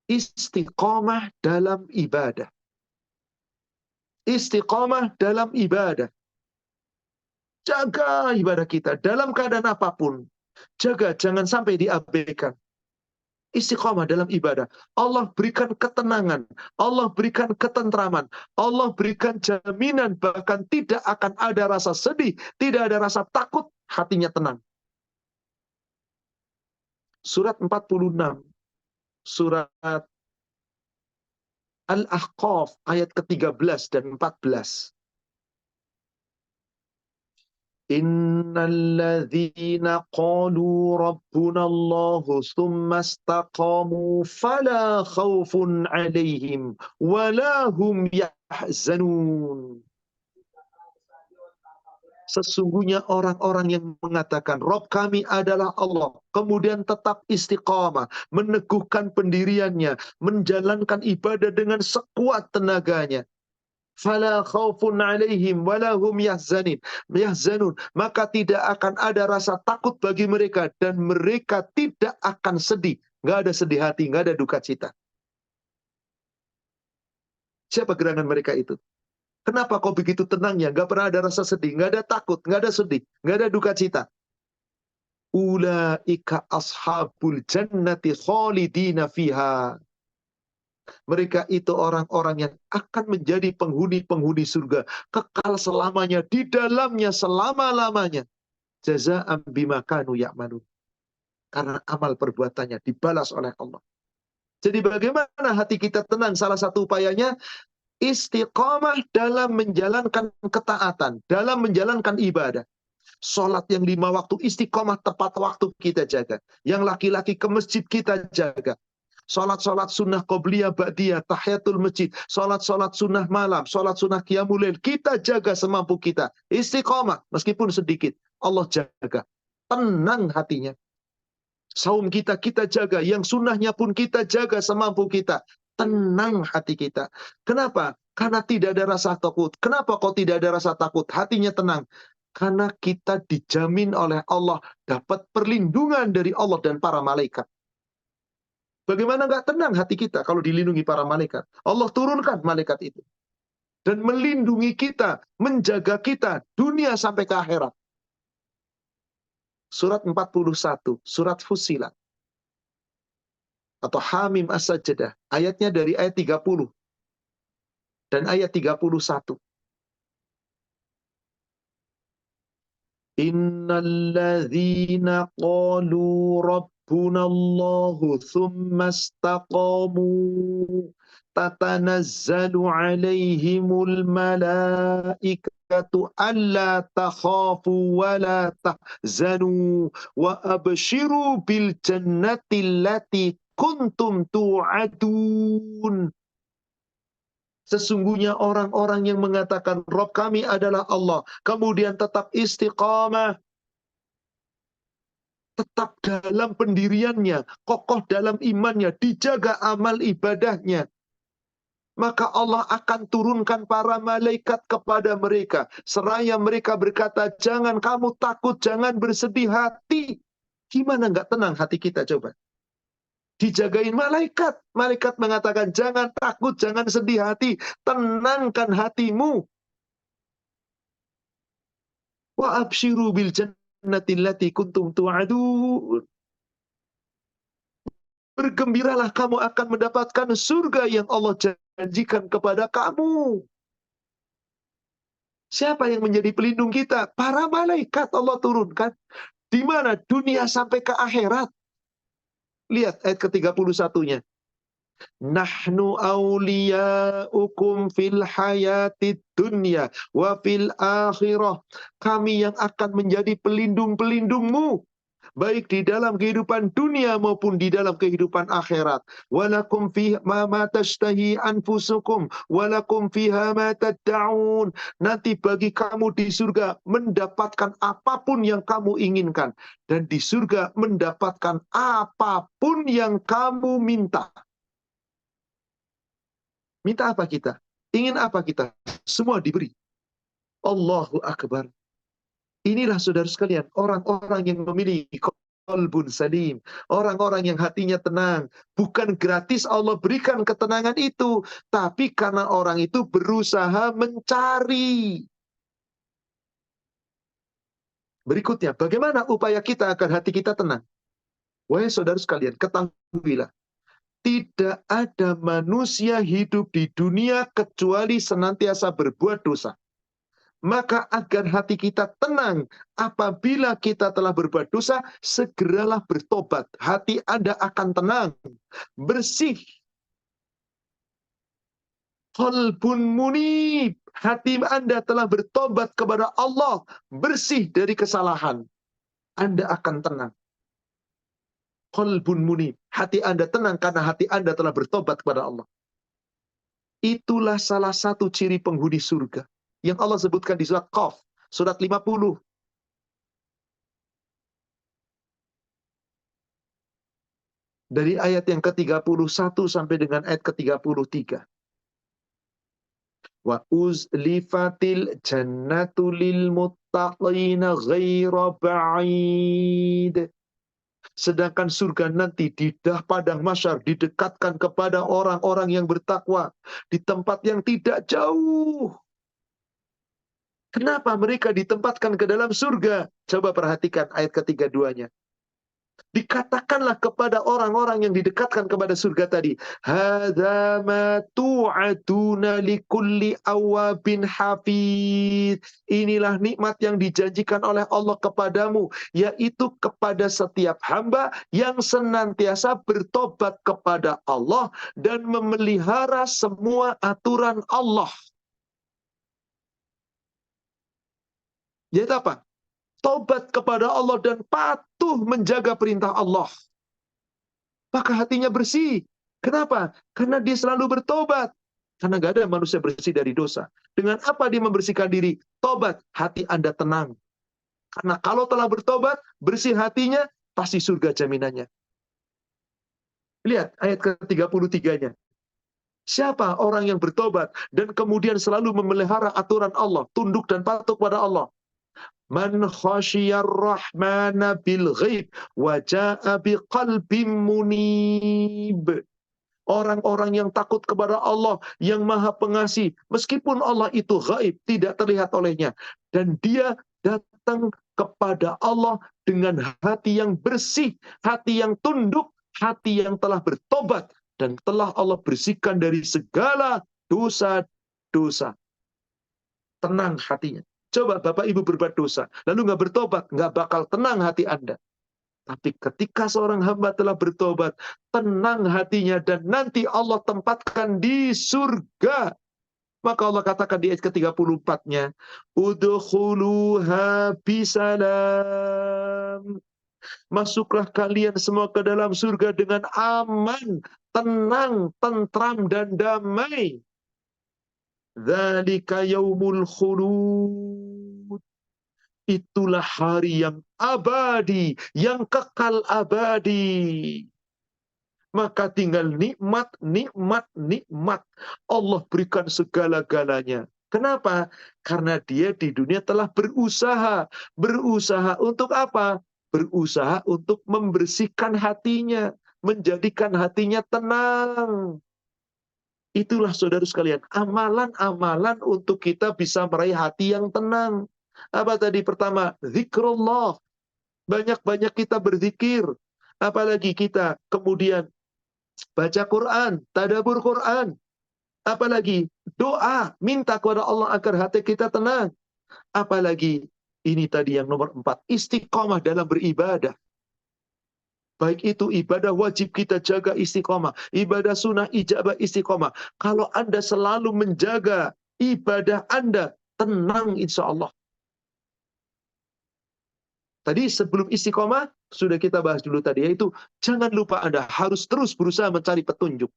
istiqamah dalam ibadah. Istiqamah dalam ibadah. Jaga ibadah kita dalam keadaan apapun. Jaga, jangan sampai diabaikan. Istiqamah dalam ibadah. Allah berikan ketenangan. Allah berikan ketentraman. Allah berikan jaminan, bahkan tidak akan ada rasa sedih, tidak ada rasa takut, hatinya tenang. Surat 46, surat Al-Ahqaf ayat ke-13 dan 14. Innalladzina qalu rabbunallahu tsumma istaqamu fala khaufun 'alaihim wala hum yahzanun. Sesungguhnya orang-orang yang mengatakan Rob kami adalah Allah, kemudian tetap istiqamah, meneguhkan pendiriannya, menjalankan ibadah dengan sekuat tenaganya. Fala khaufun 'alaihim wala hum yahzanun. Maka tidak akan ada rasa takut bagi mereka dan mereka tidak akan sedih. Nggak ada sedih hati, nggak ada duka cita. Siapa gerangan mereka itu? Kenapa kau begitu tenangnya? Gak pernah ada rasa sedih, gak ada takut, gak ada sedih, gak ada duka cita. Ulaika ashabul jannati khalidina fiha. Mereka itu orang-orang yang akan menjadi penghuni-penghuni surga, kekal selamanya di dalamnya selama-lamanya. Jaza'an bima kanu ya'malun. Karena amal perbuatannya dibalas oleh Allah. Jadi bagaimana hati kita tenang? Salah satu upayanya istiqamah dalam menjalankan ketaatan, dalam menjalankan ibadah. Sholat yang 5 waktu istiqomah tepat waktu kita jaga. Yang laki-laki ke masjid kita jaga. Sholat-sholat sunnah qobliyah ba'diyah, tahiyatul masjid, sholat-sholat sunnah malam, sholat sunnah qiyamul lail, kita jaga semampu kita. Istiqomah, meskipun sedikit, Allah jaga. Tenang hatinya. Saum kita jaga, yang sunnahnya pun kita jaga semampu kita. Tenang hati kita. Kenapa? Karena tidak ada rasa takut. Kenapa kok tidak ada rasa takut? Hatinya tenang. Karena kita dijamin oleh Allah, dapat perlindungan dari Allah dan para malaikat. Bagaimana nggak tenang hati kita kalau dilindungi para malaikat? Allah turunkan malaikat itu. Dan melindungi kita, menjaga kita, dunia sampai ke akhirat. Surat 41, surat Fussilat. Atau Hamim As-Sajdah. Ayatnya dari ayat 30. Dan ayat 31. Innalladzina qalu Rabbunallahu thumma istaqamu tatanazzalu alaihimul malaikatu alla takhafu wa la tahzanu wa abshiru bil jannati allati kuntum tu'adun. Sesungguhnya orang-orang yang mengatakan Rabb kami adalah Allah, kemudian tetap istiqamah, tetap dalam pendiriannya, kokoh dalam imannya, dijaga amal ibadahnya, maka Allah akan turunkan para malaikat kepada mereka. Seraya mereka berkata, jangan kamu takut, jangan bersedih hati. Gimana nggak tenang hati kita coba? Dijagain malaikat. Malaikat mengatakan, jangan takut, jangan sedih hati. Tenangkan hatimu. Wa abshiru bil jannati allati kuntum tu'adun. Bergembiralah kamu akan mendapatkan surga yang Allah janjikan kepada kamu. Siapa yang menjadi pelindung kita? Para malaikat Allah turunkan. Di mana? Dunia sampai ke akhirat. Lihat ayat ke-31-nya. Nahnu awliyaukum fil hayatid dunya wa fil akhirah. Kami yang akan menjadi pelindung-pelindungmu, baik di dalam kehidupan dunia maupun di dalam kehidupan akhirat. Walakum fiha ma tashtahi anfusukum walakum fiha ma tad'un. Nanti bagi kamu di surga mendapatkan apapun yang kamu inginkan, dan di surga mendapatkan apapun yang kamu minta. Minta apa kita? Ingin apa kita? Semua diberi. Allahu Akbar. Inilah saudara sekalian, orang-orang yang memiliki qalbun salim, orang-orang yang hatinya tenang. Bukan gratis Allah berikan ketenangan itu, tapi karena orang itu berusaha mencari. Berikutnya, bagaimana upaya kita agar hati kita tenang? Wahai saudara sekalian, ketahuilah, tidak ada manusia hidup di dunia kecuali senantiasa berbuat dosa. Maka agar hati kita tenang, apabila kita telah berbuat dosa, segeralah bertobat. Hati Anda akan tenang, bersih. Qalbun munib. Hati Anda telah bertobat kepada Allah, bersih dari kesalahan. Anda akan tenang. Qalbun munib. Hati Anda tenang karena hati Anda telah bertobat kepada Allah. Itulah salah satu ciri penghuni surga yang Allah sebutkan di surat Qaf, surat 50. Dari ayat yang ke-31 sampai dengan ayat ke-33. Wa uzlifatil jannatu lil muttaqina ghaira ba'id. Sedangkan surga nanti di padang mahsyar didekatkan kepada orang-orang yang bertakwa di tempat yang tidak jauh. Kenapa mereka ditempatkan ke dalam surga? Coba perhatikan ayat ke-32-nya. Dikatakanlah kepada orang-orang yang didekatkan kepada surga tadi, hadza ma tu'aduna likulli awabin hafid. Inilah nikmat yang dijanjikan oleh Allah kepadamu, yaitu kepada setiap hamba yang senantiasa bertobat kepada Allah dan memelihara semua aturan Allah. Yaitu apa? tobat kepada Allah dan patuh menjaga perintah Allah, maka hatinya bersih. Kenapa? Karena dia selalu bertobat. Karena gak ada manusia bersih dari dosa. Dengan apa dia membersihkan diri? Tobat, hati Anda tenang. Karena kalau telah bertobat, bersih hatinya, pasti surga jaminannya. Lihat ayat ke-33-nya. Siapa orang yang bertobat dan kemudian selalu memelihara aturan Allah, tunduk dan patuh kepada Allah? Man khasyiyar rahmana bil ghaib wa jaa biqalbin munib. Orang-orang yang takut kepada Allah yang Maha Pengasih, meskipun Allah itu gaib, tidak terlihat olehnya, dan dia datang kepada Allah dengan hati yang bersih, hati yang tunduk, hati yang telah bertobat, dan telah Allah bersihkan dari segala dosa-dosa. Tenang hatinya. Coba Bapak Ibu berbuat dosa, lalu nggak bertobat, nggak bakal tenang hati Anda. Tapi ketika seorang hamba telah bertobat, tenang hatinya, dan nanti Allah tempatkan di surga. Maka Allah katakan di ayat ke-34-nya, udkhuluha bisalam. Masuklah kalian semua ke dalam surga dengan aman, tenang, tentram, dan damai. Dzalika yaumul khulud. Itulah hari yang abadi, yang kekal abadi. Maka tinggal nikmat, nikmat, nikmat. Allah berikan segala-galanya. Kenapa? Karena dia di dunia telah berusaha. Berusaha untuk apa? Berusaha untuk membersihkan hatinya. Menjadikan hatinya tenang. Itulah saudara sekalian, amalan-amalan untuk kita bisa meraih hati yang tenang. Apa tadi? Pertama, zikrullah. Banyak-banyak kita berzikir. Apalagi kita kemudian baca Quran, tadabbur Quran. Apalagi doa, minta kepada Allah agar hati kita tenang. Apalagi ini tadi yang nomor 4, istiqomah dalam beribadah. Baik itu ibadah wajib kita jaga istiqomah, ibadah sunnah ijabah istiqomah. Kalau Anda selalu menjaga ibadah Anda, tenang insya Allah. Tadi sebelum istiqomah, sudah kita bahas dulu tadi, yaitu jangan lupa Anda harus terus berusaha mencari petunjuk.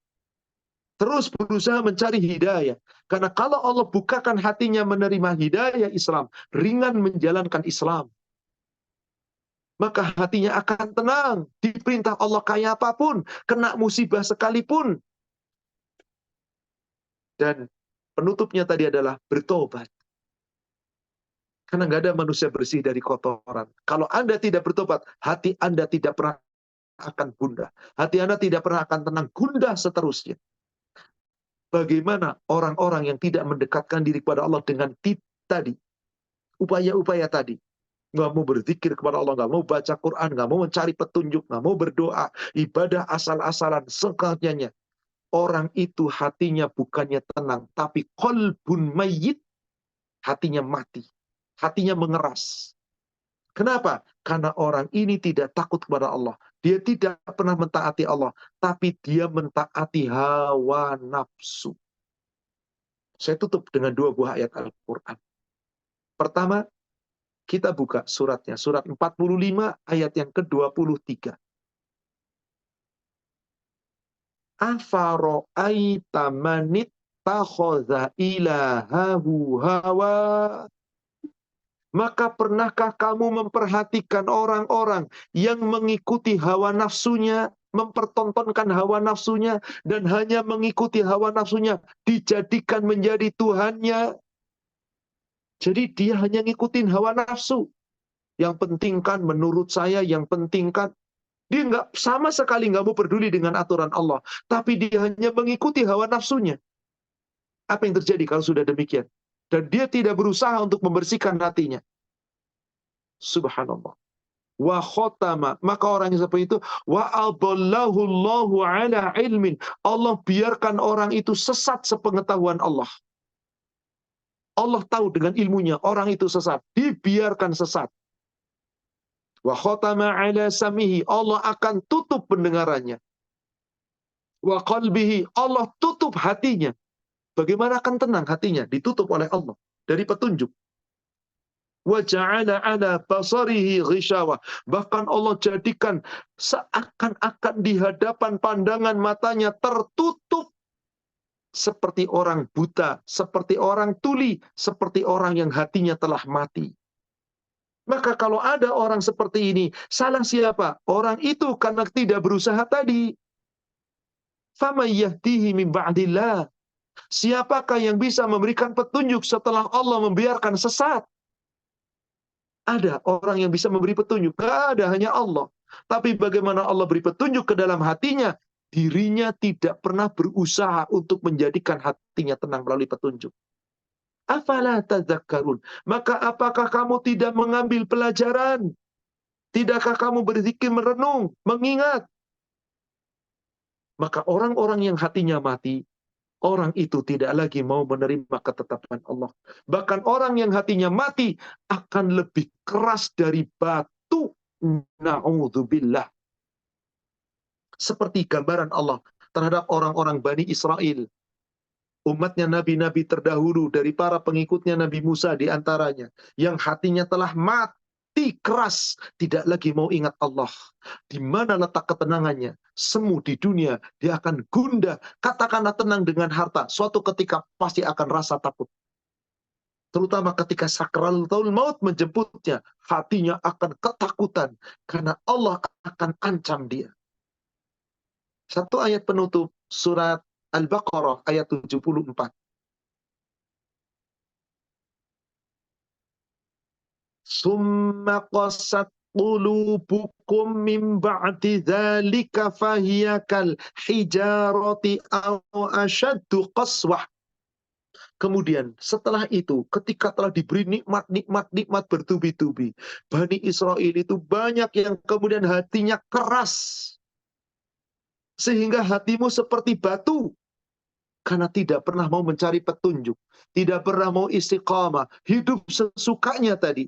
Terus berusaha mencari hidayah. Karena kalau Allah bukakan hatinya menerima hidayah Islam, ringan menjalankan Islam, maka hatinya akan tenang. Diperintah Allah kayak apapun, kena musibah sekalipun. Dan penutupnya tadi adalah bertobat. Karena nggak ada manusia bersih dari kotoran. Kalau Anda tidak bertobat, hati Anda tidak pernah akan gundah. Hati Anda tidak pernah akan tenang, gundah seterusnya. Bagaimana orang-orang yang tidak mendekatkan diri kepada Allah dengan tadi, upaya-upaya tadi. Nggak mau berzikir kepada Allah, nggak mau baca Quran, nggak mau mencari petunjuk, nggak mau berdoa, ibadah asal-asalan, sekaliannya. Orang itu hatinya bukannya tenang, tapi qalbun mayyit, hatinya mati. Hatinya mengeras. Kenapa? Karena orang ini tidak takut kepada Allah. Dia tidak pernah mentaati Allah, tapi dia mentaati hawa nafsu. Saya tutup dengan 2 buah ayat Al-Quran. Pertama, kita buka suratnya. Surat 45 ayat yang ke-23. Afara'aita manit takhadha ilahahu hawa. Maka pernahkah kamu memperhatikan orang-orang yang mengikuti hawa nafsunya, mempertontonkan hawa nafsunya, dan hanya mengikuti hawa nafsunya, dijadikan menjadi Tuhannya? Jadi dia hanya ngikutin hawa nafsu. Yang penting kan menurut saya, yang penting kan. Dia nggak sama sekali nggak mau peduli dengan aturan Allah. Tapi dia hanya mengikuti hawa nafsunya. Apa yang terjadi kalau sudah demikian? Dan dia tidak berusaha untuk membersihkan hatinya. Subhanallah. Wa khotama. Maka orang yang seperti itu, wa adallahu Allahu ala ilmin. Allah biarkan orang itu sesat sepengetahuan Allah. Allah tahu dengan ilmunya orang itu sesat. Dibiarkan sesat. Wa khotama ala samihi. Allah akan tutup pendengarannya. Wa qalbihi. Allah tutup hatinya. Bagaimana akan tenang hatinya? Ditutup oleh Allah. Dari petunjuk. Wa ja'ala 'ala basarihi ghishawa. Bahkan Allah jadikan seakan-akan di hadapan pandangan matanya tertutup, seperti orang buta, seperti orang tuli, seperti orang yang hatinya telah mati. Maka kalau ada orang seperti ini, salah siapa? Orang itu karena tidak berusaha tadi. Faman yahdihi min ba'dillah. Siapakah yang bisa memberikan petunjuk setelah Allah membiarkan sesat? Ada orang yang bisa memberi petunjuk. Gak ada, hanya Allah. Tapi bagaimana Allah beri petunjuk ke dalam hatinya? Dirinya tidak pernah berusaha untuk menjadikan hatinya tenang melalui petunjuk. Afala tadzakkarun. Maka apakah kamu tidak mengambil pelajaran? Tidakkah kamu berzikir, merenung, mengingat? Maka orang-orang yang hatinya mati, orang itu tidak lagi mau menerima ketetapan Allah. Bahkan orang yang hatinya mati akan lebih keras dari batu. Na'udzubillah. Seperti gambaran Allah terhadap orang-orang Bani Israel. Umatnya nabi-nabi terdahulu dari para pengikutnya Nabi Musa di antaranya. Yang hatinya telah mati keras. Tidak lagi mau ingat Allah. Di mana letak ketenangannya? Semu di dunia. Dia akan gundah. Katakanlah tenang dengan harta. Suatu ketika pasti akan rasa takut. Terutama ketika sakratul maut menjemputnya. Hatinya akan ketakutan. Karena Allah akan ancam dia. Satu ayat penutup surat Al-Baqarah ayat 74. Summa qasat qulubukum min ba'di dzalika fahiya kal hijarati aw ashaddu qaswah. Kemudian setelah itu, ketika telah diberi nikmat bertubi-tubi, Bani Israel itu banyak yang kemudian hatinya keras. Sehingga hatimu seperti batu. Karena tidak pernah mau mencari petunjuk. Tidak pernah mau istiqamah. Hidup sesukanya tadi.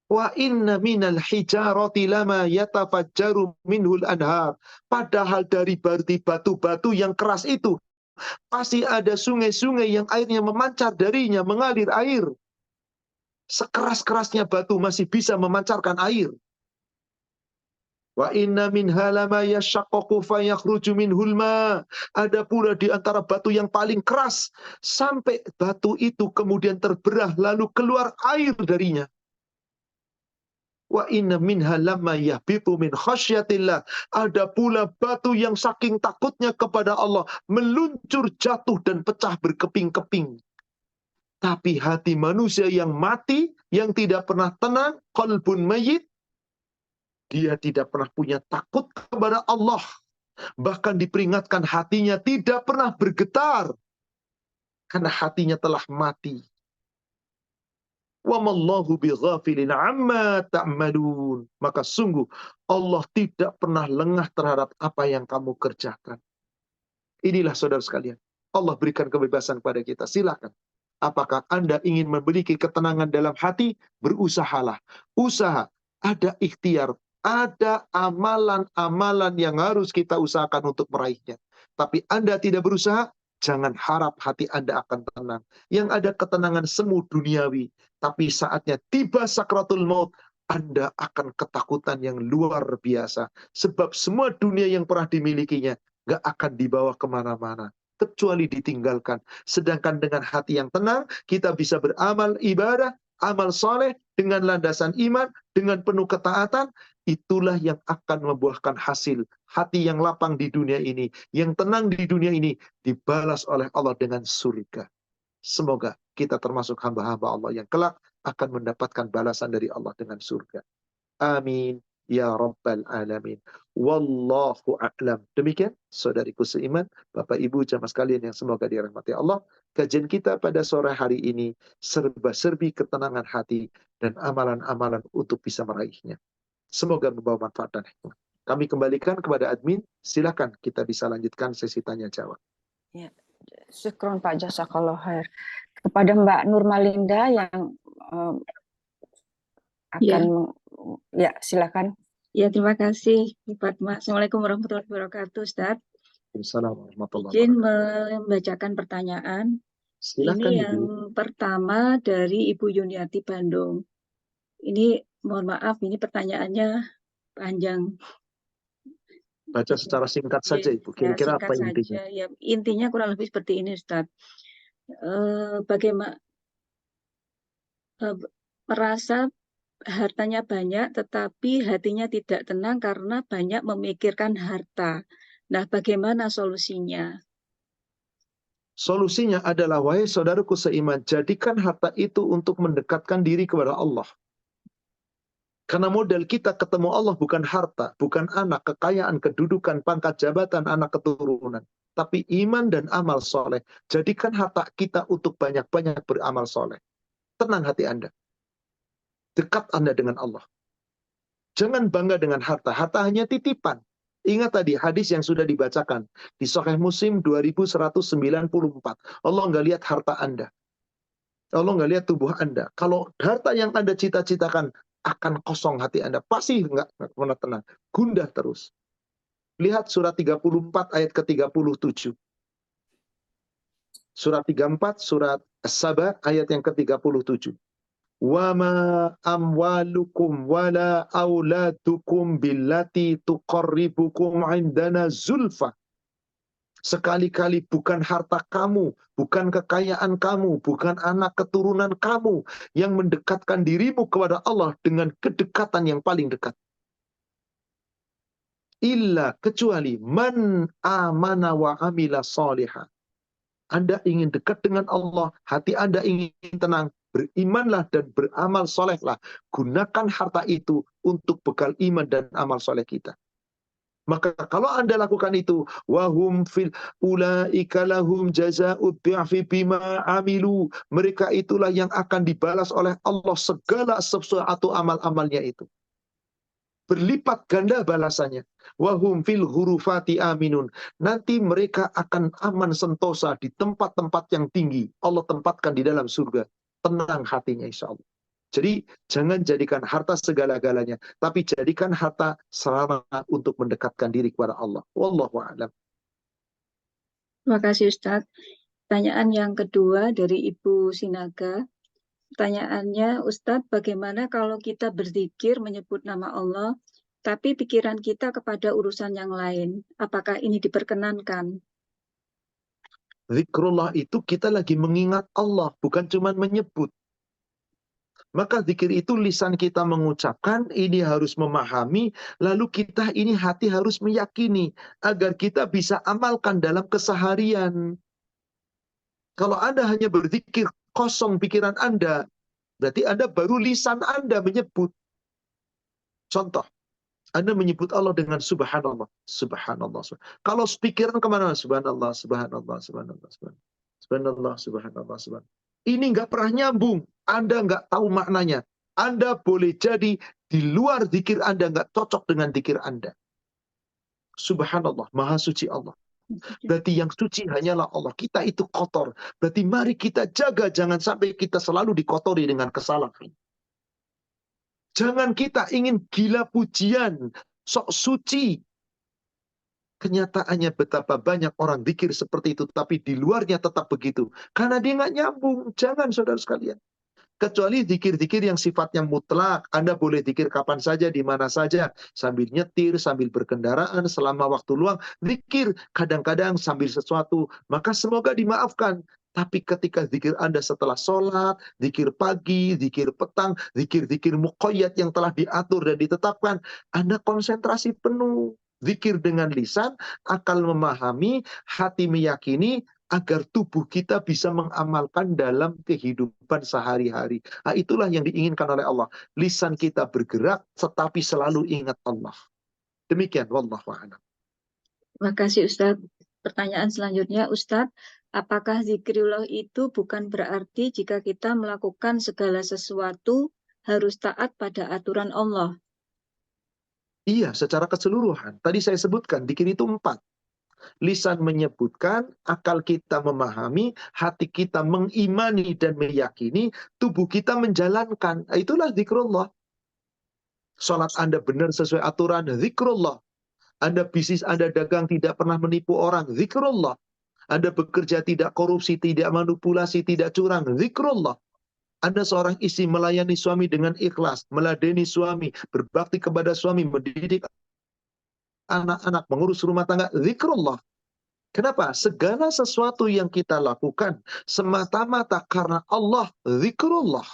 Wa inna minal hijarati lama yatafajjaru minhul anhar. Padahal dari batu-batu yang keras itu, pasti ada sungai-sungai yang airnya memancar darinya, mengalir air. Sekeras-kerasnya batu masih bisa memancarkan air. Wa inna minha lama yashaqqaqu fayakhruju minhul ma. Ada pula di antara batu yang paling keras sampai batu itu kemudian terbelah lalu keluar air darinya. Wa inna minha lama yahbitu min khasyatillah. Ada pula batu yang saking takutnya kepada Allah meluncur jatuh dan pecah berkeping-keping. Tapi hati manusia yang mati, yang tidak pernah tenang, qalbun mayyit, dia tidak pernah punya takut kepada Allah. Bahkan diperingatkan hatinya tidak pernah bergetar. Karena hatinya telah mati. Wa mallahu bighafilin amma ta'malun. Maka sungguh Allah tidak pernah lengah terhadap apa yang kamu kerjakan. Inilah saudara sekalian. Allah berikan kebebasan kepada kita. Silakan. Apakah Anda ingin memiliki ketenangan dalam hati? Berusahalah. Usaha. Ada ikhtiar. Ada amalan-amalan yang harus kita usahakan untuk meraihnya. Tapi Anda tidak berusaha, jangan harap hati Anda akan tenang. Yang ada ketenangan semu duniawi. Tapi saatnya tiba sakratul maut, Anda akan ketakutan yang luar biasa. Sebab semua dunia yang pernah dimilikinya, gak akan dibawa kemana-mana. Kecuali ditinggalkan. Sedangkan dengan hati yang tenang, kita bisa beramal ibadah, amal soleh, dengan landasan iman, dengan penuh ketaatan, itulah yang akan membuahkan hasil. Hati yang lapang di dunia ini, yang tenang di dunia ini, dibalas oleh Allah dengan surga. Semoga kita termasuk hamba-hamba Allah yang kelak akan mendapatkan balasan dari Allah dengan surga. Amin. Ya Rabbal Alamin. Wallahu a'lam. Demikian, saudariku seiman, Bapak Ibu jamaah sekalian yang semoga dirahmati Allah. Kajian kita pada sore hari ini, serba-serbi ketenangan hati dan amalan-amalan untuk bisa meraihnya. Semoga membawa manfaat dan hikmah. Kami kembalikan kepada admin. Silakan kita bisa lanjutkan sesi tanya jawab. Ya, syukron Pak, jazakallahu khair. Kepada Mbak Nurmalinda yang akan ya silakan. Ya, terima kasih Bu Fatma. Assalamualaikum warahmatullahi wabarakatuh, Ustaz. Assalamualaikum warahmatullahi Izin wabarakatuh. membacakan pertanyaan. Silahkan Ini Ibu. yang pertama dari Ibu Yuniati Bandung. Ini mohon maaf, ini pertanyaannya panjang. Baca secara singkat saja Ibu. Ya, Kira-kira singkat apa intinya? saja. Ya, intinya kurang lebih seperti ini, Ustadz. Bagaimana merasa hartanya banyak, tetapi hatinya tidak tenang karena banyak memikirkan harta. Nah, bagaimana solusinya? Solusinya adalah, wahai saudaraku seiman, jadikan harta itu untuk mendekatkan diri kepada Allah. Karena modal kita ketemu Allah bukan harta, bukan anak, kekayaan, kedudukan, pangkat jabatan, anak keturunan. Tapi iman dan amal soleh. Jadikan harta kita untuk banyak-banyak beramal soleh. Tenang hati Anda. Dekat Anda dengan Allah. Jangan bangga dengan harta. Harta hanya titipan. Ingat tadi hadis yang sudah dibacakan. Di Sahih Muslim 2194. Allah nggak lihat harta Anda. Allah nggak lihat tubuh Anda. Kalau harta yang Anda cita-citakan akan kosong hati Anda. Pasti nggak pernah tenang. Gundah terus. Lihat surat 34 ayat ke-37. Surat 34, surat As-Saba ayat yang ke-37. Wama amwalukum wala auladukum billati tuqarribukum indana zulfa. Sekali-kali bukan harta kamu, bukan kekayaan kamu, bukan anak keturunan kamu yang mendekatkan dirimu kepada Allah dengan kedekatan yang paling dekat. Illa, kecuali man amana wa amila salihah. Anda ingin dekat dengan Allah, hati Anda ingin tenang, berimanlah dan beramal solehlah. Gunakan harta itu untuk bekal iman dan amal soleh kita. Maka kalau Anda lakukan itu, wahum fil ulaika lahum jazaa'ud dhi'fi bima amilu. Mereka itulah yang akan dibalas oleh Allah segala sesuatu amal-amalnya itu. Berlipat ganda balasannya. Wahum fil hurufati aminun. Nanti mereka akan aman sentosa di tempat-tempat yang tinggi. Allah tempatkan di dalam surga. Tenang hatinya insya Allah. Jadi jangan jadikan harta segala-galanya. Tapi jadikan harta sarana untuk mendekatkan diri kepada Allah. Wallahu a'lam. Terima kasih, Ustadz. Pertanyaan yang kedua dari Ibu Sinaga. Pertanyaannya, Ustadz, bagaimana kalau kita berzikir menyebut nama Allah, tapi pikiran kita kepada urusan yang lain? Apakah ini diperkenankan? Zikrullah itu kita lagi mengingat Allah, bukan cuma menyebut. Maka zikir itu lisan kita mengucapkan, ini harus memahami, lalu kita ini hati harus meyakini, agar kita bisa amalkan dalam keseharian. Kalau Anda hanya berzikir, kosong pikiran Anda, berarti Anda baru lisan Anda menyebut. Contoh, Anda menyebut Allah dengan subhanallah, subhanallah. Kalau pikiran kemana? Subhanallah, subhanallah, subhanallah, subhanallah, subhanallah, subhanallah, subhanallah. Ini nggak pernah nyambung. Anda nggak tahu maknanya. Anda boleh jadi di luar zikir Anda nggak cocok dengan zikir Anda. Subhanallah, maha suci Allah. Berarti yang suci hanyalah Allah. Kita itu kotor. Berarti mari kita jaga jangan sampai kita selalu dikotori dengan kesalahan. Jangan kita ingin gila pujian, sok suci. Kenyataannya betapa banyak orang zikir seperti itu, tapi di luarnya tetap begitu. Karena dia nggak nyambung. Jangan saudara sekalian. Kecuali zikir-zikir yang sifatnya mutlak. Anda boleh zikir kapan saja, di mana saja. Sambil nyetir, sambil berkendaraan, selama waktu luang. Zikir kadang-kadang sambil sesuatu. Maka semoga dimaafkan. Tapi ketika zikir Anda setelah sholat, zikir pagi, zikir petang, zikir-zikir muqayyad yang telah diatur dan ditetapkan, Anda konsentrasi penuh. Zikir dengan lisan, akal memahami, hati meyakini, agar tubuh kita bisa mengamalkan dalam kehidupan sehari-hari. Nah, itulah yang diinginkan oleh Allah. Lisan kita bergerak, tetapi selalu ingat Allah. Demikian, wallahu a'lam. Terima kasih, Ustadz. Pertanyaan selanjutnya, Ustadz, apakah zikrullah itu bukan berarti jika kita melakukan segala sesuatu harus taat pada aturan Allah? Iya, secara keseluruhan. Tadi saya sebutkan, zikir itu 4. Lisan menyebutkan, akal kita memahami, hati kita mengimani dan meyakini, tubuh kita menjalankan. Itulah zikrullah. Salat Anda benar sesuai aturan, zikrullah. Anda bisnis, Anda dagang, tidak pernah menipu orang, zikrullah. Anda bekerja tidak korupsi, tidak manipulasi, tidak curang. Zikrullah. Anda seorang istri melayani suami dengan ikhlas, meladeni suami, berbakti kepada suami, mendidik anak-anak, mengurus rumah tangga. Zikrullah. Kenapa? Segala sesuatu yang kita lakukan semata-mata karena Allah, zikrullah.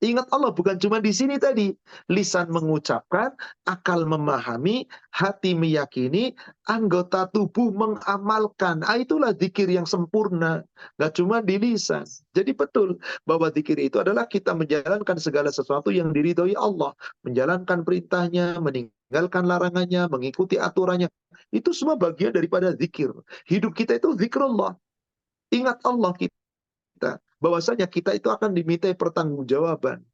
Ingat Allah bukan cuma di sini tadi. Lisan mengucapkan, akal memahami, hati meyakini, anggota tubuh mengamalkan. Itulah zikir yang sempurna. Nggak cuma di lisan. Jadi betul bahwa zikir itu adalah kita menjalankan segala sesuatu yang diridhoi Allah. Menjalankan perintahnya, meninggalkan larangannya, mengikuti aturannya. Itu semua bagian daripada zikir. Hidup kita itu zikrullah. Ingat Allah kita. Bahwasanya kita itu akan dimintai pertanggungjawaban.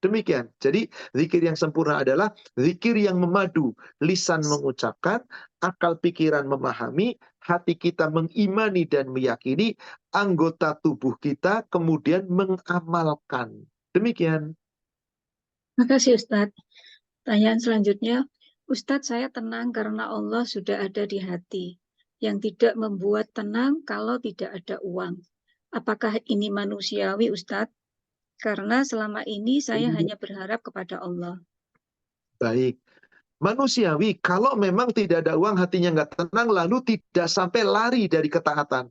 Demikian. Jadi zikir yang sempurna adalah zikir yang memadu. Lisan mengucapkan, akal pikiran memahami, hati kita mengimani dan meyakini, anggota tubuh kita kemudian mengamalkan. Demikian. Makasih Ustadz. Pertanyaan selanjutnya, Ustadz saya tenang karena Allah sudah ada di hati. Yang tidak membuat tenang kalau tidak ada uang. Apakah ini manusiawi Ustadz? Karena selama ini saya hanya berharap kepada Allah. Baik. Manusiawi, kalau memang tidak ada uang hatinya nggak tenang, lalu tidak sampai lari dari ketaatan.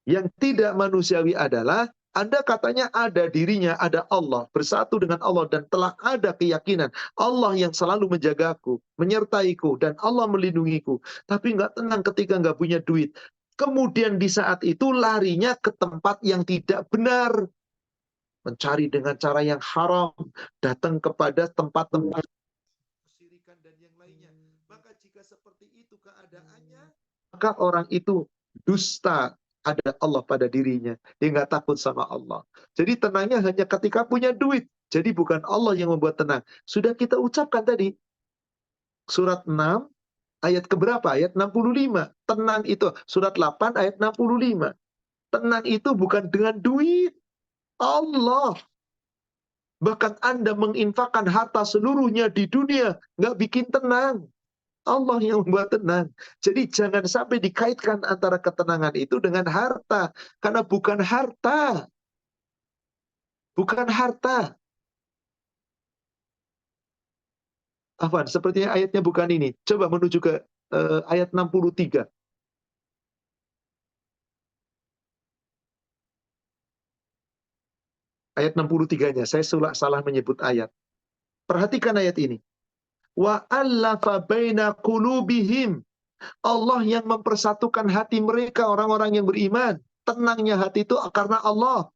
Yang tidak manusiawi adalah Anda katanya ada dirinya, ada Allah, bersatu dengan Allah dan telah ada keyakinan Allah yang selalu menjagaku, menyertaiku dan Allah melindungiku. Tapi nggak tenang ketika nggak punya duit. Kemudian di saat itu larinya ke tempat yang tidak benar. Mencari dengan cara yang haram, datang kepada tempat-tempat kesyirikan dan yang lainnya. Maka jika seperti itu keadaannya, maka orang itu dusta. Ada Allah pada dirinya. Dia nggak takut sama Allah. Jadi tenangnya hanya ketika punya duit. Jadi bukan Allah yang membuat tenang. Sudah kita ucapkan tadi. Surat 6, ayat keberapa? Ayat 65. Tenang itu. Surat 8, ayat 65. Tenang itu bukan dengan duit. Allah. Bahkan Anda menginfakkan harta seluruhnya di dunia. Nggak bikin tenang. Allah yang membuat tenang. Jadi jangan sampai dikaitkan antara ketenangan itu dengan harta. Karena bukan harta. Bukan harta. Afwan, sepertinya ayatnya bukan ini. Coba menuju ke ayat 63. Ayat 63-nya. Saya salah menyebut ayat. Perhatikan ayat ini. Wa allafa baina qulubihim. Allah yang mempersatukan hati mereka, orang-orang yang beriman. Tenangnya hati itu karena Allah.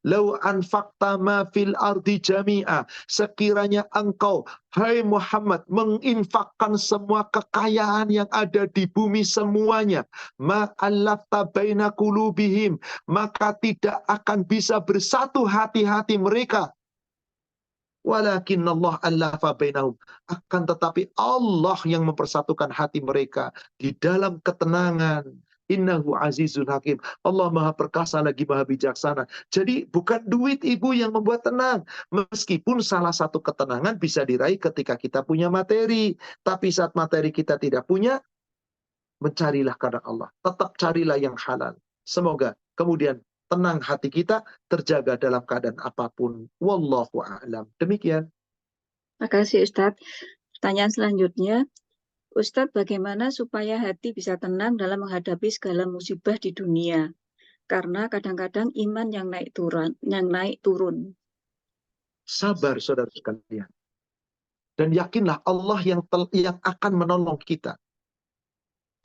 Lau anfaqta ma fil ardi jami'a. Sekiranya engkau, hai Muhammad, menginfakkan semua kekayaan yang ada di bumi semuanya. Ma allafta baina qulubihim. Maka tidak akan bisa bersatu hati-hati mereka. Walakin Allah allafa bainahum. Akan tetapi Allah yang mempersatukan hati mereka di dalam ketenangan. Innahu azizun hakim. Allah maha perkasa lagi maha bijaksana. Jadi bukan duit ibu yang membuat tenang. Meskipun salah satu ketenangan bisa diraih ketika kita punya materi. Tapi saat materi kita tidak punya, mencarilah kepada Allah. Tetap carilah yang halal. Semoga kemudian tenang hati kita, terjaga dalam keadaan apapun. Wallahu a'lam. Demikian. Makasih Ustadz. Pertanyaan selanjutnya, Ustadz bagaimana supaya hati bisa tenang dalam menghadapi segala musibah di dunia? Karena kadang-kadang iman yang naik turun. Sabar saudara sekalian. Dan yakinlah Allah yang akan menolong kita.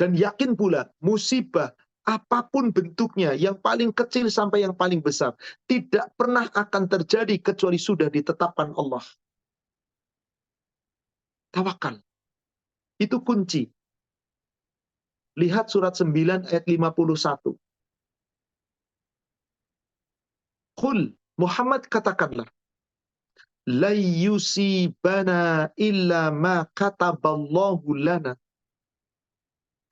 Dan yakin pula musibah apapun bentuknya, yang paling kecil sampai yang paling besar, tidak pernah akan terjadi kecuali sudah ditetapkan Allah. Tawakal. Itu kunci. Lihat surat 9 ayat 51. Qul, Muhammad katakanlah, la yusibana illa ma kataballahu lana.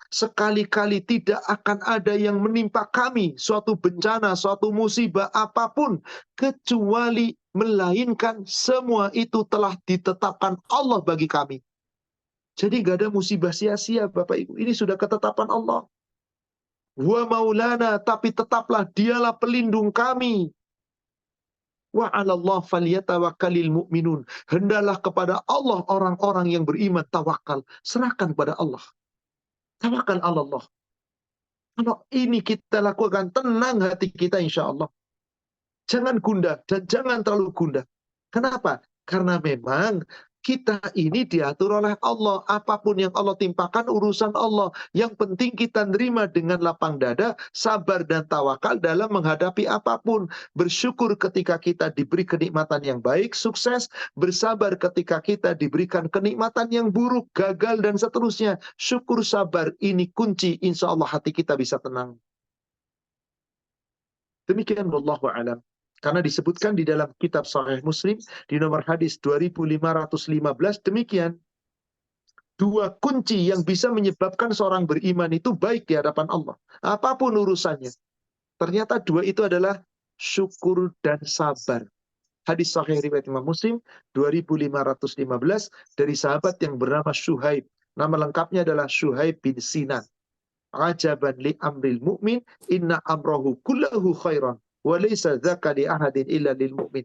Sekali-kali tidak akan ada yang menimpa kami suatu bencana, suatu musibah apapun, kecuali melainkan semua itu telah ditetapkan Allah bagi kami. Jadi gak ada musibah sia-sia Bapak Ibu. Ini sudah ketetapan Allah. Wa maulana, tapi tetaplah dialah pelindung kami. Wa 'alallah falyatawakkalul mu'minun. Hendaklah kepada Allah orang-orang yang beriman tawakal. Serahkan kepada Allah. Tawakal Allah. Kalau ini kita lakukan, tenang hati kita insya Allah. Jangan gundah dan jangan terlalu gundah. Kenapa? Karena memang kita ini diatur oleh Allah. Apapun yang Allah timpakan urusan Allah. Yang penting kita nerima dengan lapang dada, sabar dan tawakal dalam menghadapi apapun. Bersyukur ketika kita diberi kenikmatan yang baik, sukses. Bersabar ketika kita diberikan kenikmatan yang buruk, gagal dan seterusnya. Syukur sabar, ini kunci insya Allah hati kita bisa tenang. Demikian wallahu a'lam. Karena disebutkan di dalam kitab Sahih Muslim di nomor hadis 2515 demikian. Dua kunci yang bisa menyebabkan seorang beriman itu baik di hadapan Allah. Apapun urusannya. Ternyata dua itu adalah syukur dan sabar. Hadis Sahih riwayat Imam Muslim 2515 dari sahabat yang bernama Syuhaib. Nama lengkapnya adalah Syuhaib bin Sinan. Ajaban li amril mu'min inna amrahu kullahu khairan. Walaysa dzaka li ahadin illa lil mu'min.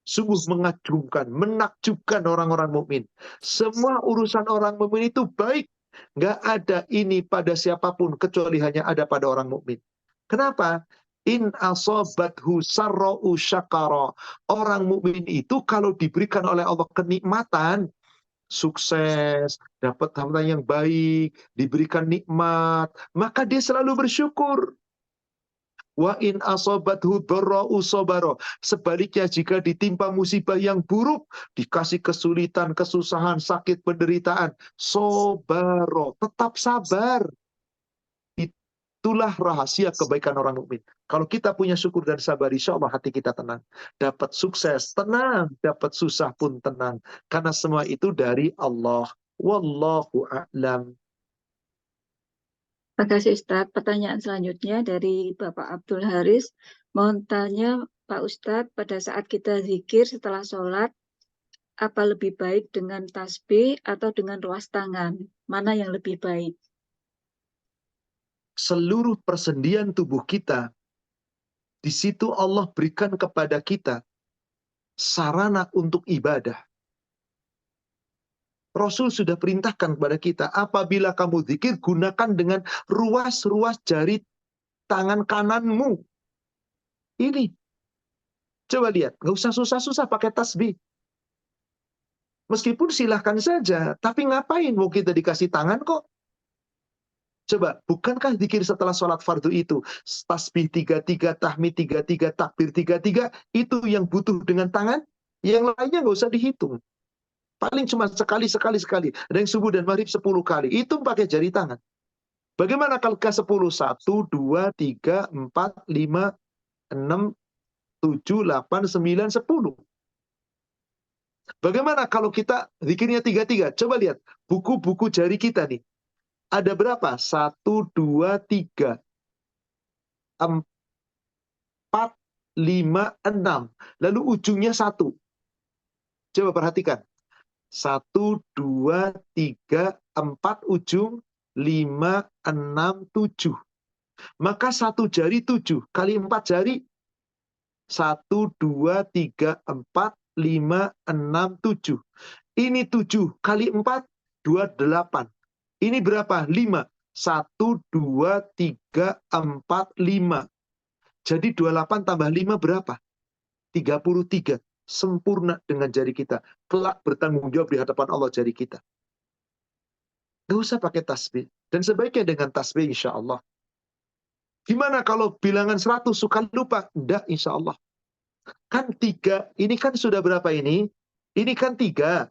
Sungguh mengagumkan, menakjubkan orang-orang mukmin. Semua urusan orang mukmin itu baik. Nggak ada ini pada siapapun kecuali hanya ada pada orang mukmin. Kenapa? In asobathu sarra'u syakara. Orang mukmin itu kalau diberikan oleh Allah kenikmatan, sukses, dapat harta yang baik, diberikan nikmat, maka dia selalu bersyukur. Wa in asobathu dharra'u sabara. Sebaliknya jika ditimpa musibah yang buruk, dikasih kesulitan, kesusahan, sakit, penderitaan, sabara, tetap sabar. Itulah rahasia kebaikan orang mukmin. Kalau kita punya syukur dan sabar, insya Allah hati kita tenang. Dapat sukses, tenang. Dapat susah pun tenang. Karena semua itu dari Allah. Wallahu a'lam. Terima kasih Ustadz. Pertanyaan selanjutnya dari Bapak Abdul Haris. Mohon tanya Pak Ustadz, pada saat kita zikir setelah sholat, apa lebih baik dengan tasbih atau dengan ruas tangan? Mana yang lebih baik? Seluruh persendian tubuh kita, di situ Allah berikan kepada kita sarana untuk ibadah. Rasul sudah perintahkan kepada kita, apabila kamu zikir, gunakan dengan ruas-ruas jari tangan kananmu. Ini. Coba lihat, nggak usah susah-susah pakai tasbih. Meskipun silahkan saja, tapi ngapain mau kita dikasih tangan kok? Coba, bukankah zikir setelah sholat fardu itu, tasbih 33, tahmid 33, takbir 33, itu yang butuh dengan tangan? Yang lainnya nggak usah dihitung. Paling cuma sekali. Ada yang subuh dan maghrib 10 kali. Itu pakai jari tangan. Bagaimana kalau ke 10? 1, 2, 3, 4, 5, 6, 7, 8, 9, 10. Bagaimana kalau kita zikirnya 33? Coba lihat. Buku-buku jari kita nih. Ada berapa? 1, 2, 3, 4, 5, 6. Lalu ujungnya 1. Coba perhatikan. 1, 2, 3, 4 ujung, 5, 6, 7. Maka satu jari 7 kali 4 jari. 1, 2, 3, 4, 5, 6, 7. Ini 7 kali 4, 28. Ini berapa? 5. 1, 2, 3, 4, 5. Jadi 28 tambah 5 berapa? 33. Sempurna dengan jari kita. Kelak bertanggung jawab di hadapan Allah jari kita. Gak usah pakai tasbih. Dan sebaiknya dengan tasbih insya Allah. Gimana kalau bilangan 100 suka lupa? Enggak insya Allah. Kan 3. Ini kan sudah berapa ini? Ini kan 3.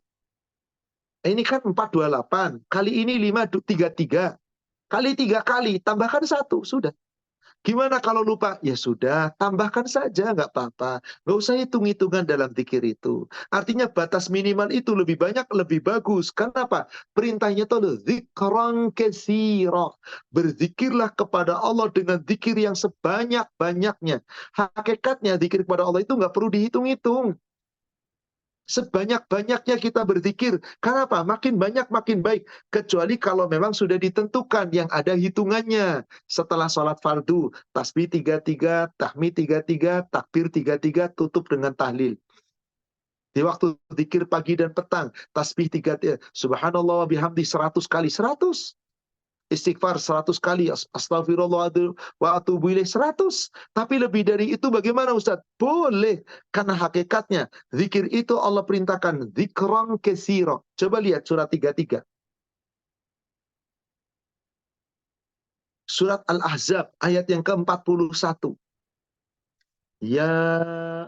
Ini kan 428. Kali ini 533. Kali 3 kali. Tambahkan 1. Sudah. Gimana kalau lupa? Ya sudah, tambahkan saja, nggak apa-apa. Nggak usah hitung-hitungan dalam zikir itu. Artinya batas minimal itu lebih banyak, lebih bagus. Kenapa? Perintahnya itu zikran katsira. Berzikirlah kepada Allah dengan zikir yang sebanyak-banyaknya. Hakikatnya zikir kepada Allah itu nggak perlu dihitung-hitung. Sebanyak-banyaknya kita berzikir. Kenapa? Makin banyak makin baik. Kecuali kalau memang sudah ditentukan yang ada hitungannya. Setelah sholat fardu, tasbih 33, tahmid 33, takbir 33, tutup dengan tahlil. Di waktu zikir pagi dan petang, tasbih 33, subhanallah wa bihamdi 100 kali, 100. Istighfar 100 kali, astagfirullah wa atubu ilaih 100. Tapi lebih dari itu bagaimana Ustaz? Boleh, karena hakikatnya zikir itu Allah perintahkan zikran katsira. Coba lihat surat 33. Surat Al-Ahzab ayat yang ke-41. Ya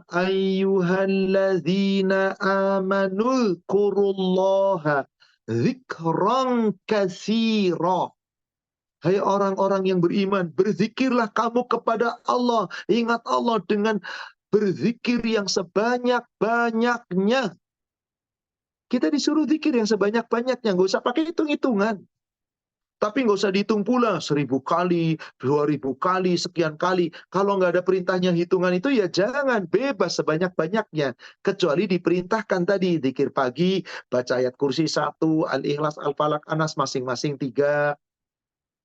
ayyuhalladzina amanu dzkurullaha zikran katsira. Hai orang-orang yang beriman, berzikirlah kamu kepada Allah. Ingat Allah dengan berzikir yang sebanyak-banyaknya. Kita disuruh zikir yang sebanyak-banyaknya. Nggak usah pakai hitung-hitungan. Tapi nggak usah dihitung pula 1000 kali, 2000 kali, sekian kali. Kalau nggak ada perintahnya hitungan itu ya jangan, bebas sebanyak-banyaknya. Kecuali diperintahkan tadi, zikir pagi, baca ayat kursi 1, Al-Ikhlas, Al-Falaq, Anas masing-masing 3.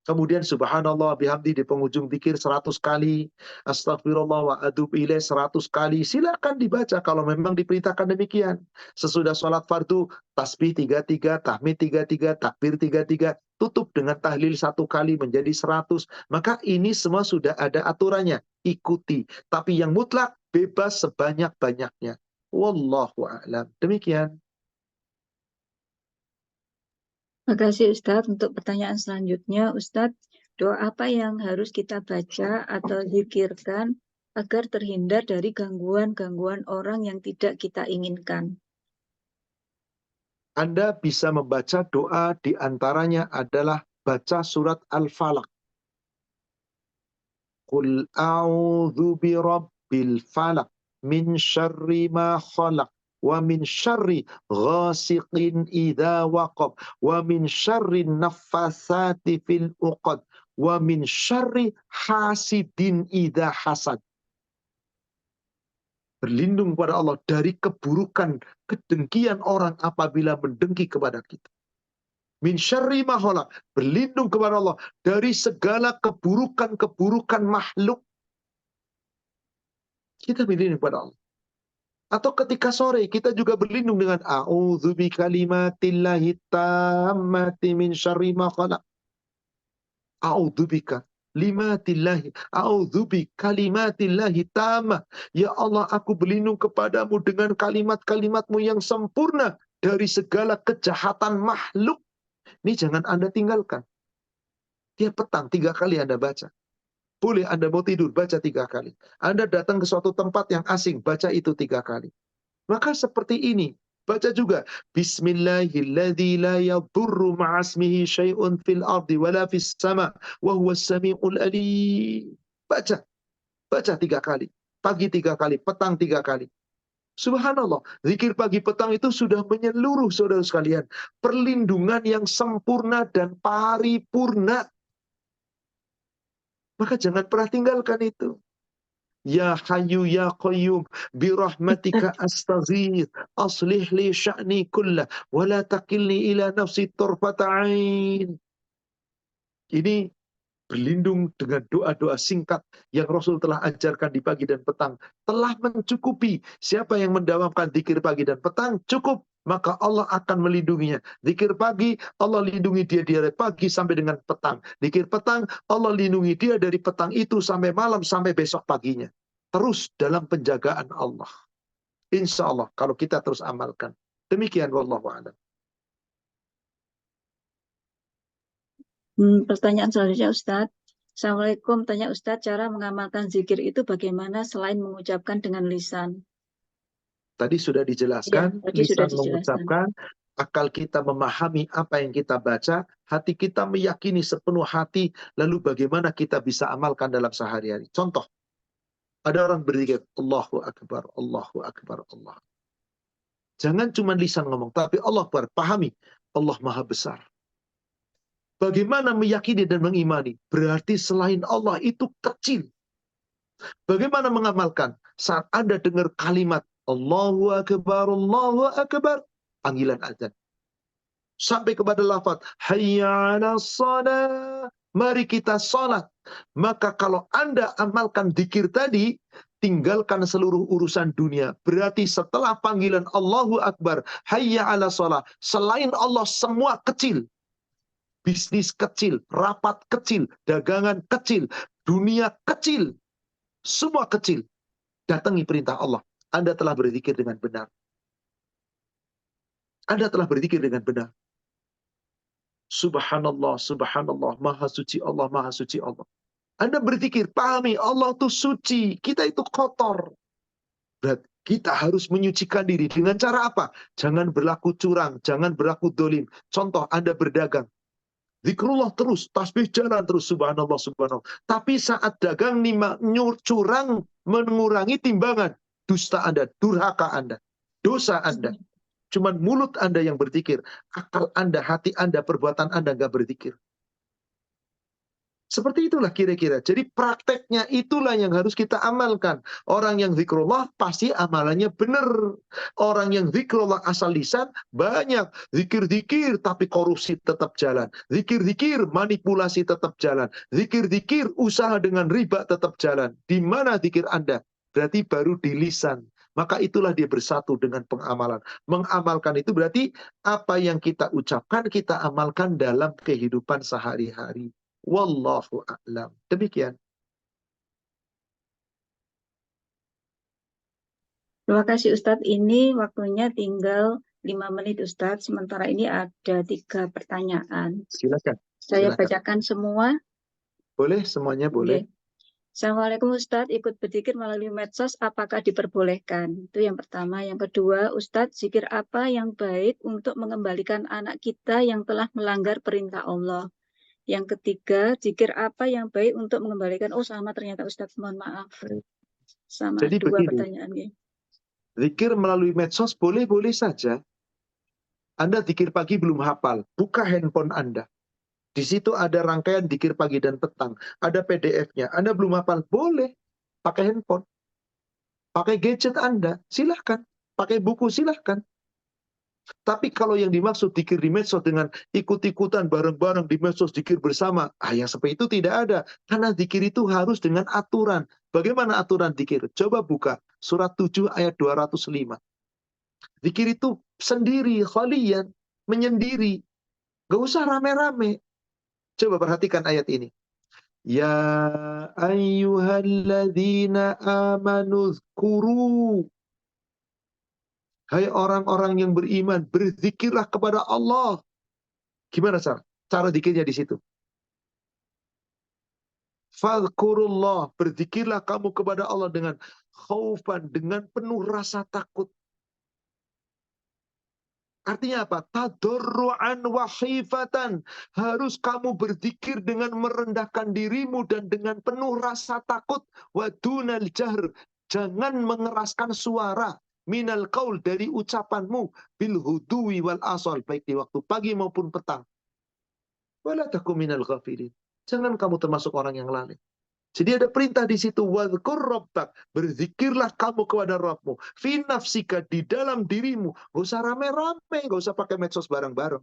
Kemudian subhanallah bihamdi di penghujung zikir 100 kali. Astagfirullah wa atubu ilaih 100 kali. Silakan dibaca kalau memang diperintahkan demikian. Sesudah sholat fardu, tasbih 33, tahmid 33, takbir 33, tutup dengan tahlil 1 kali menjadi 100. Maka ini semua sudah ada aturannya. Ikuti. Tapi yang mutlak bebas sebanyak-banyaknya. Wallahu a'lam. Demikian. Terima kasih Ustadz. Untuk pertanyaan selanjutnya, Ustadz, doa apa yang harus kita baca atau zikirkan agar terhindar dari gangguan-gangguan orang yang tidak kita inginkan? Anda bisa membaca doa, di antaranya adalah baca surat Al-Falaq. Qul a'udzu birabbil falaq min syarri ma khalaq wa min syarri ghasiqin idza waqab wa min syarri naffasati fil uqad wa min syarri hasidin idza hasad. Berlindung kepada Allah dari keburukan, kedengkian orang apabila mendengki kepada kita. Min syarri ma khalaq, berlindung kepada Allah dari segala keburukan-keburukan makhluk. Kita berlindung kepada Allah. Atau ketika sore kita juga berlindung dengan a'udzu bikalimatillahi tammati min syarri ma khalaq. A'udzu bika limatillahi, a'udzu bikalimatillahi tammah. Ya Allah, aku berlindung kepadamu dengan kalimat-kalimatmu yang sempurna dari segala kejahatan makhluk. Ini jangan Anda tinggalkan. Tiap petang 3 kali Anda baca. Boleh Anda mau tidur, baca 3 kali. Anda datang ke suatu tempat yang asing, baca itu 3 kali. Maka seperti ini. Baca juga. Bismillahilladzi la yadurru ma'asmihi syai'un fil ardi wala fis sama wa huwas sami'ul alim. Baca. Baca 3 kali. Pagi 3 kali, petang 3 kali. Subhanallah, zikir pagi petang itu sudah menyeluruh saudara sekalian. Perlindungan yang sempurna dan paripurna. Maka jangan pernah tinggalkan itu. Ya Hayyu Ya Qayyum birahmatika astaghith aslih li sya'ni kullah wa la takilni ila nafsi tarfata ain. Ini berlindung dengan doa-doa singkat yang Rasul telah ajarkan di pagi dan petang telah mencukupi. Siapa yang mendawamkan zikir pagi dan petang cukup, maka Allah akan melindunginya. Zikir pagi, Allah lindungi dia dari pagi sampai dengan petang. Zikir petang, Allah lindungi dia dari petang itu sampai malam, sampai besok paginya. Terus dalam penjagaan Allah. Insya Allah, kalau kita terus amalkan. Demikian, wallahu a'lam. Pertanyaan selanjutnya Ustadz. Assalamualaikum, tanya Ustadz, cara mengamalkan zikir itu bagaimana selain mengucapkan dengan lisan? Tadi sudah dijelaskan, Ya, tadi sudah lisan dijelaskan. mengucapkan, akal kita memahami apa yang kita baca, hati kita meyakini sepenuh hati, lalu bagaimana kita bisa amalkan dalam sehari-hari. Contoh, ada orang berzikir, Allahu Akbar, Allahu Akbar, Allah. Jangan cuma lisan ngomong, tapi Allah Akbar, pahami, Allah Maha Besar. Bagaimana meyakini dan mengimani? Berarti selain Allah itu kecil. Bagaimana mengamalkan? Saat Anda dengar kalimat Allahu Akbar, Allahu Akbar. Panggilan azan. Sampai kepada lafaz hayya 'alas shalah. Mari kita salat. Maka kalau Anda amalkan zikir tadi, tinggalkan seluruh urusan dunia. Berarti setelah panggilan Allahu Akbar, hayya 'alas shalah, selain Allah semua kecil. Bisnis kecil, rapat kecil, dagangan kecil, dunia kecil, semua kecil. Datangi perintah Allah. Anda telah berzikir dengan benar. Anda telah berzikir dengan benar. Subhanallah, subhanallah, maha suci Allah, maha suci Allah. Anda berzikir, pahami Allah itu suci, kita itu kotor. Berarti kita harus menyucikan diri. Dengan cara apa? Jangan berlaku curang, jangan berlaku dolim. Contoh, Anda berdagang. Zikrullah terus, tasbih jalan terus, subhanallah, subhanallah. Tapi saat dagang curang, mengurangi timbangan, dusta Anda, durhaka Anda, dosa Anda. Cuman mulut Anda yang berzikir, akal Anda, hati Anda, perbuatan Anda nggak berzikir. Seperti itulah kira-kira. Jadi prakteknya itulah yang harus kita amalkan. Orang yang zikrullah pasti amalannya benar. Orang yang zikrullah asal lisan banyak. Zikir-zikir tapi korupsi tetap jalan. Zikir-zikir manipulasi tetap jalan. Zikir-zikir usaha dengan riba tetap jalan. Di mana zikir Anda? Berarti baru di lisan. Maka itulah dia bersatu dengan pengamalan. Mengamalkan itu berarti apa yang kita ucapkan, kita amalkan dalam kehidupan sehari-hari. Wallahu a'lam. Demikian. Terima kasih Ustadz. Ini waktunya tinggal 5 menit Ustadz. Sementara ini ada 3 pertanyaan. Silakan. Saya Silakan. bacakan semua. Boleh, semuanya boleh. Assalamualaikum Ustadz, ikut berzikir melalui medsos apakah diperbolehkan? Itu yang pertama. Yang kedua, Ustadz, zikir apa yang baik untuk mengembalikan anak kita yang telah melanggar perintah Allah? Yang ketiga, zikir apa yang baik untuk mengembalikan, sama ternyata Ustadz, mohon maaf. Sama Jadi 2 begini, pertanyaannya. zikir melalui medsos boleh-boleh saja. Anda zikir pagi belum hafal, buka handphone Anda. Di situ ada rangkaian zikir pagi dan petang. Ada PDF-nya. Anda belum hafal, boleh. Pakai handphone. Pakai gadget Anda, silahkan. Pakai buku, silahkan. Tapi kalau yang dimaksud zikir di medsos dengan ikut-ikutan bareng-bareng di medsos zikir bersama, yang seperti itu tidak ada. Karena zikir itu harus dengan aturan. Bagaimana aturan zikir? Coba buka surat 7 ayat 205. Zikir itu sendiri, khaliyan, menyendiri. Gak usah rame-rame. Coba perhatikan ayat ini. Ya ayyuhalladzina amanu dzkuru. Hai orang-orang yang beriman, berzikirlah kepada Allah. Gimana cara? Cara zikirnya di situ. Fadhkurullah, berzikirlah kamu kepada Allah dengan khaufan, dengan penuh rasa takut. Artinya apa? Tadarru'an wa khifatan. Harus kamu berzikir dengan merendahkan dirimu dan dengan penuh rasa takut. Wa dunal jahr. Jangan mengeraskan suara. Minal qaul, dari ucapanmu. Bil hudui wal asal. Baik di waktu pagi maupun petang. Wala takum minal ghafilin. Jangan kamu termasuk orang yang lalai. Jadi ada perintah di situ, wadhkur rabbak, berzikirlah kamu kepada Rabbmu, fi nafsika, di dalam dirimu. Gak usah rame-rame, gak usah pakai medsos bareng-bareng.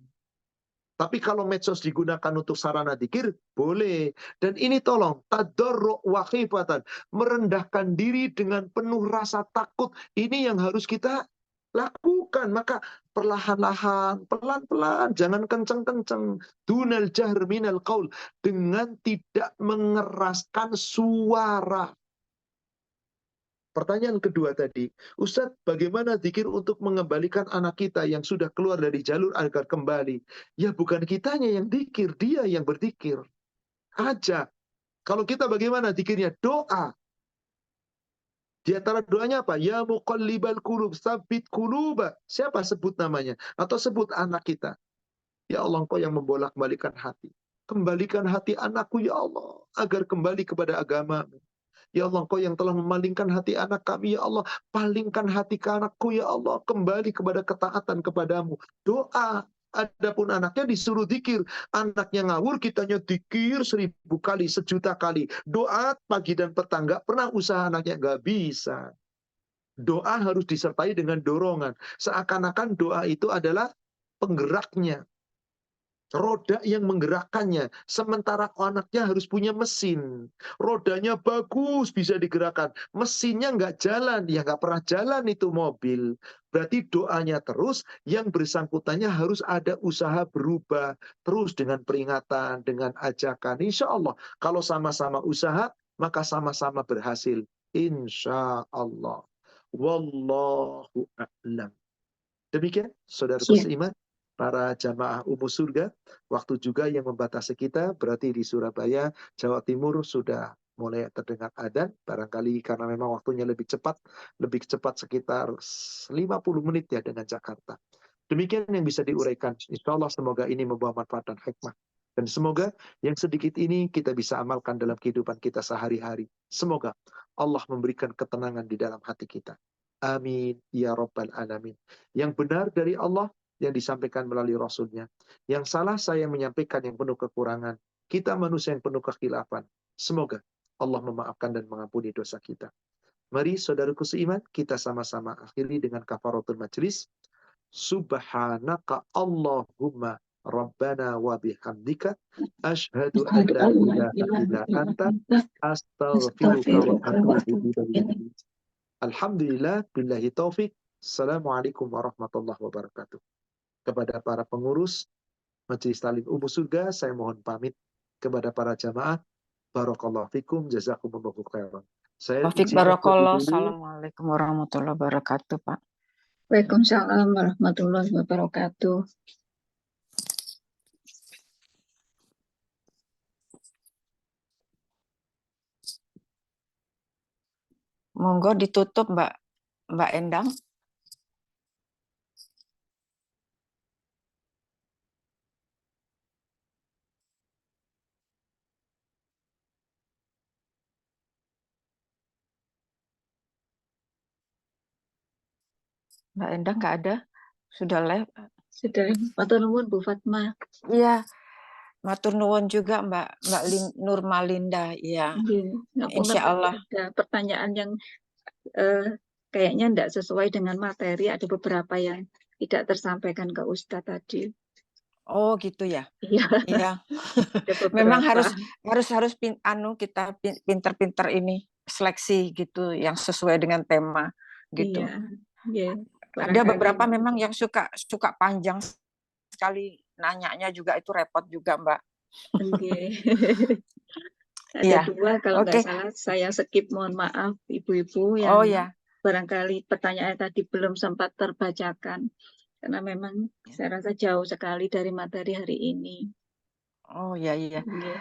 Tapi kalau medsos digunakan untuk sarana zikir, boleh. Dan ini tolong, tadarru' wa khifatan, merendahkan diri dengan penuh rasa takut. Ini yang harus kita lakukan. Maka perlahan-lahan, pelan-pelan, jangan kenceng-kenceng. Dunal jahr minal qaul, dengan tidak mengeraskan suara. Pertanyaan kedua tadi, Ustadz, bagaimana zikir untuk mengembalikan anak kita yang sudah keluar dari jalur agar kembali? Ya bukan kitanya yang zikir, dia yang berzikir. Aja. Kalau kita bagaimana zikirnya? Doa. Di antara doanya apa? Ya muqallibal qulub, tsabbit quluba. Siapa sebut namanya? Atau sebut anak kita. Ya Allah, Engkau yang membolak-balikan hati. Kembalikan hati anakku, ya Allah, agar kembali kepada agama-Mu. Ya Allah, Engkau yang telah memalingkan hati anak kami, ya Allah, palingkan hati ke anakku, ya Allah, kembali kepada ketaatan kepadamu. Doa. Adapun anaknya disuruh zikir. Anaknya ngawur, kitanya zikir 1000 kali, 1.000.000 kali. Doa pagi dan petang, nggak pernah usaha anaknya, nggak bisa. Doa harus disertai dengan dorongan. Seakan-akan doa itu adalah penggeraknya, roda yang menggerakkannya. Sementara anaknya harus punya mesin. Rodanya bagus, bisa digerakkan. Mesinnya nggak jalan, ya nggak pernah jalan itu mobil. Berarti doanya terus, yang bersangkutannya harus ada usaha berubah. Terus dengan peringatan, dengan ajakan. Insya Allah, kalau sama-sama usaha, maka sama-sama berhasil. Insya Allah. Wallahu a'lam. Demikian, saudaraku Ya, seiman, para jamaah umum surga, waktu juga yang membatasi kita, berarti di Surabaya, Jawa Timur sudah mulai terdengar adzan, barangkali karena memang waktunya lebih cepat sekitar 50 menit ya dengan Jakarta. Demikian yang bisa diuraikan. Insya Allah semoga ini membawa manfaat dan hikmah. Dan semoga yang sedikit ini kita bisa amalkan dalam kehidupan kita sehari-hari. Semoga Allah memberikan ketenangan di dalam hati kita. Amin. Ya Rabbal Alamin. Yang benar dari Allah yang disampaikan melalui Rasulnya. Yang salah saya menyampaikan yang penuh kekurangan. Kita manusia yang penuh kekhilafan. Semoga Allah memaafkan dan mengampuni dosa kita. Mari saudaraku seiman, kita sama-sama akhiri dengan kafaratul majlis. Subhanaka Allahumma Rabbana wa bihamdika asyhadu an la ilaha illa anta astaghfiruka wa atubu ilaik. Alhamdulillah, billahi taufik. Assalamualaikum warahmatullahi wabarakatuh. Kepada para pengurus Majelis Talim Umum Surga, saya mohon pamit. Kepada para jamaah, barakallahu fikum, jazakumullahu khairan. Saya Taufik izin undur barakallah. dulu. Assalamualaikum warahmatullahi wabarakatuh, Pak. Waalaikumsalam warahmatullahi wabarakatuh. Monggo ditutup, Mbak Endang. Mbak Endang nggak ada? Sudah live? Sudah, matur nuwun Bu Fatma. Iya, matur nuwun juga Mbak Nurmalinda. Iya, Ngapunten Insya tadi Allah. ada pertanyaan yang kayaknya tidak sesuai dengan materi. Ada beberapa yang tidak tersampaikan ke Ustadz tadi. Oh gitu ya. Iya, Iya. ada Memang beberapa. harus kita pinter-pinter ini seleksi gitu yang sesuai dengan tema gitu. Iya, iya. Ada Barangkali beberapa memang yang suka panjang sekali nanyanya juga, itu repot juga Mbak. Oke. Ada Iya. dua kalau Oke. nggak salah saya skip, mohon maaf ibu-ibu yang Oh ya. barangkali pertanyaan tadi belum sempat terbacakan karena memang saya rasa jauh sekali dari materi hari ini. Oh ya iya. Nggih.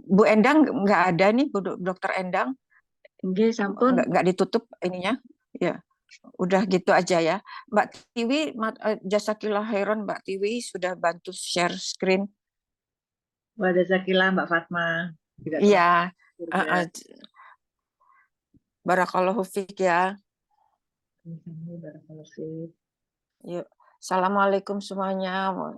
Bu Endang nggak ada nih, Bu Dokter Endang. Nggih, sampun. Nggak ditutup ininya. Ya. Udah gitu aja ya. Mbak Tiwi, jasakillah khairan Mbak Tiwi sudah bantu share screen. Wajazakillah Mbak Fatma. Iya. Barakallahu fiik ya. Yuk. Assalamualaikum semuanya.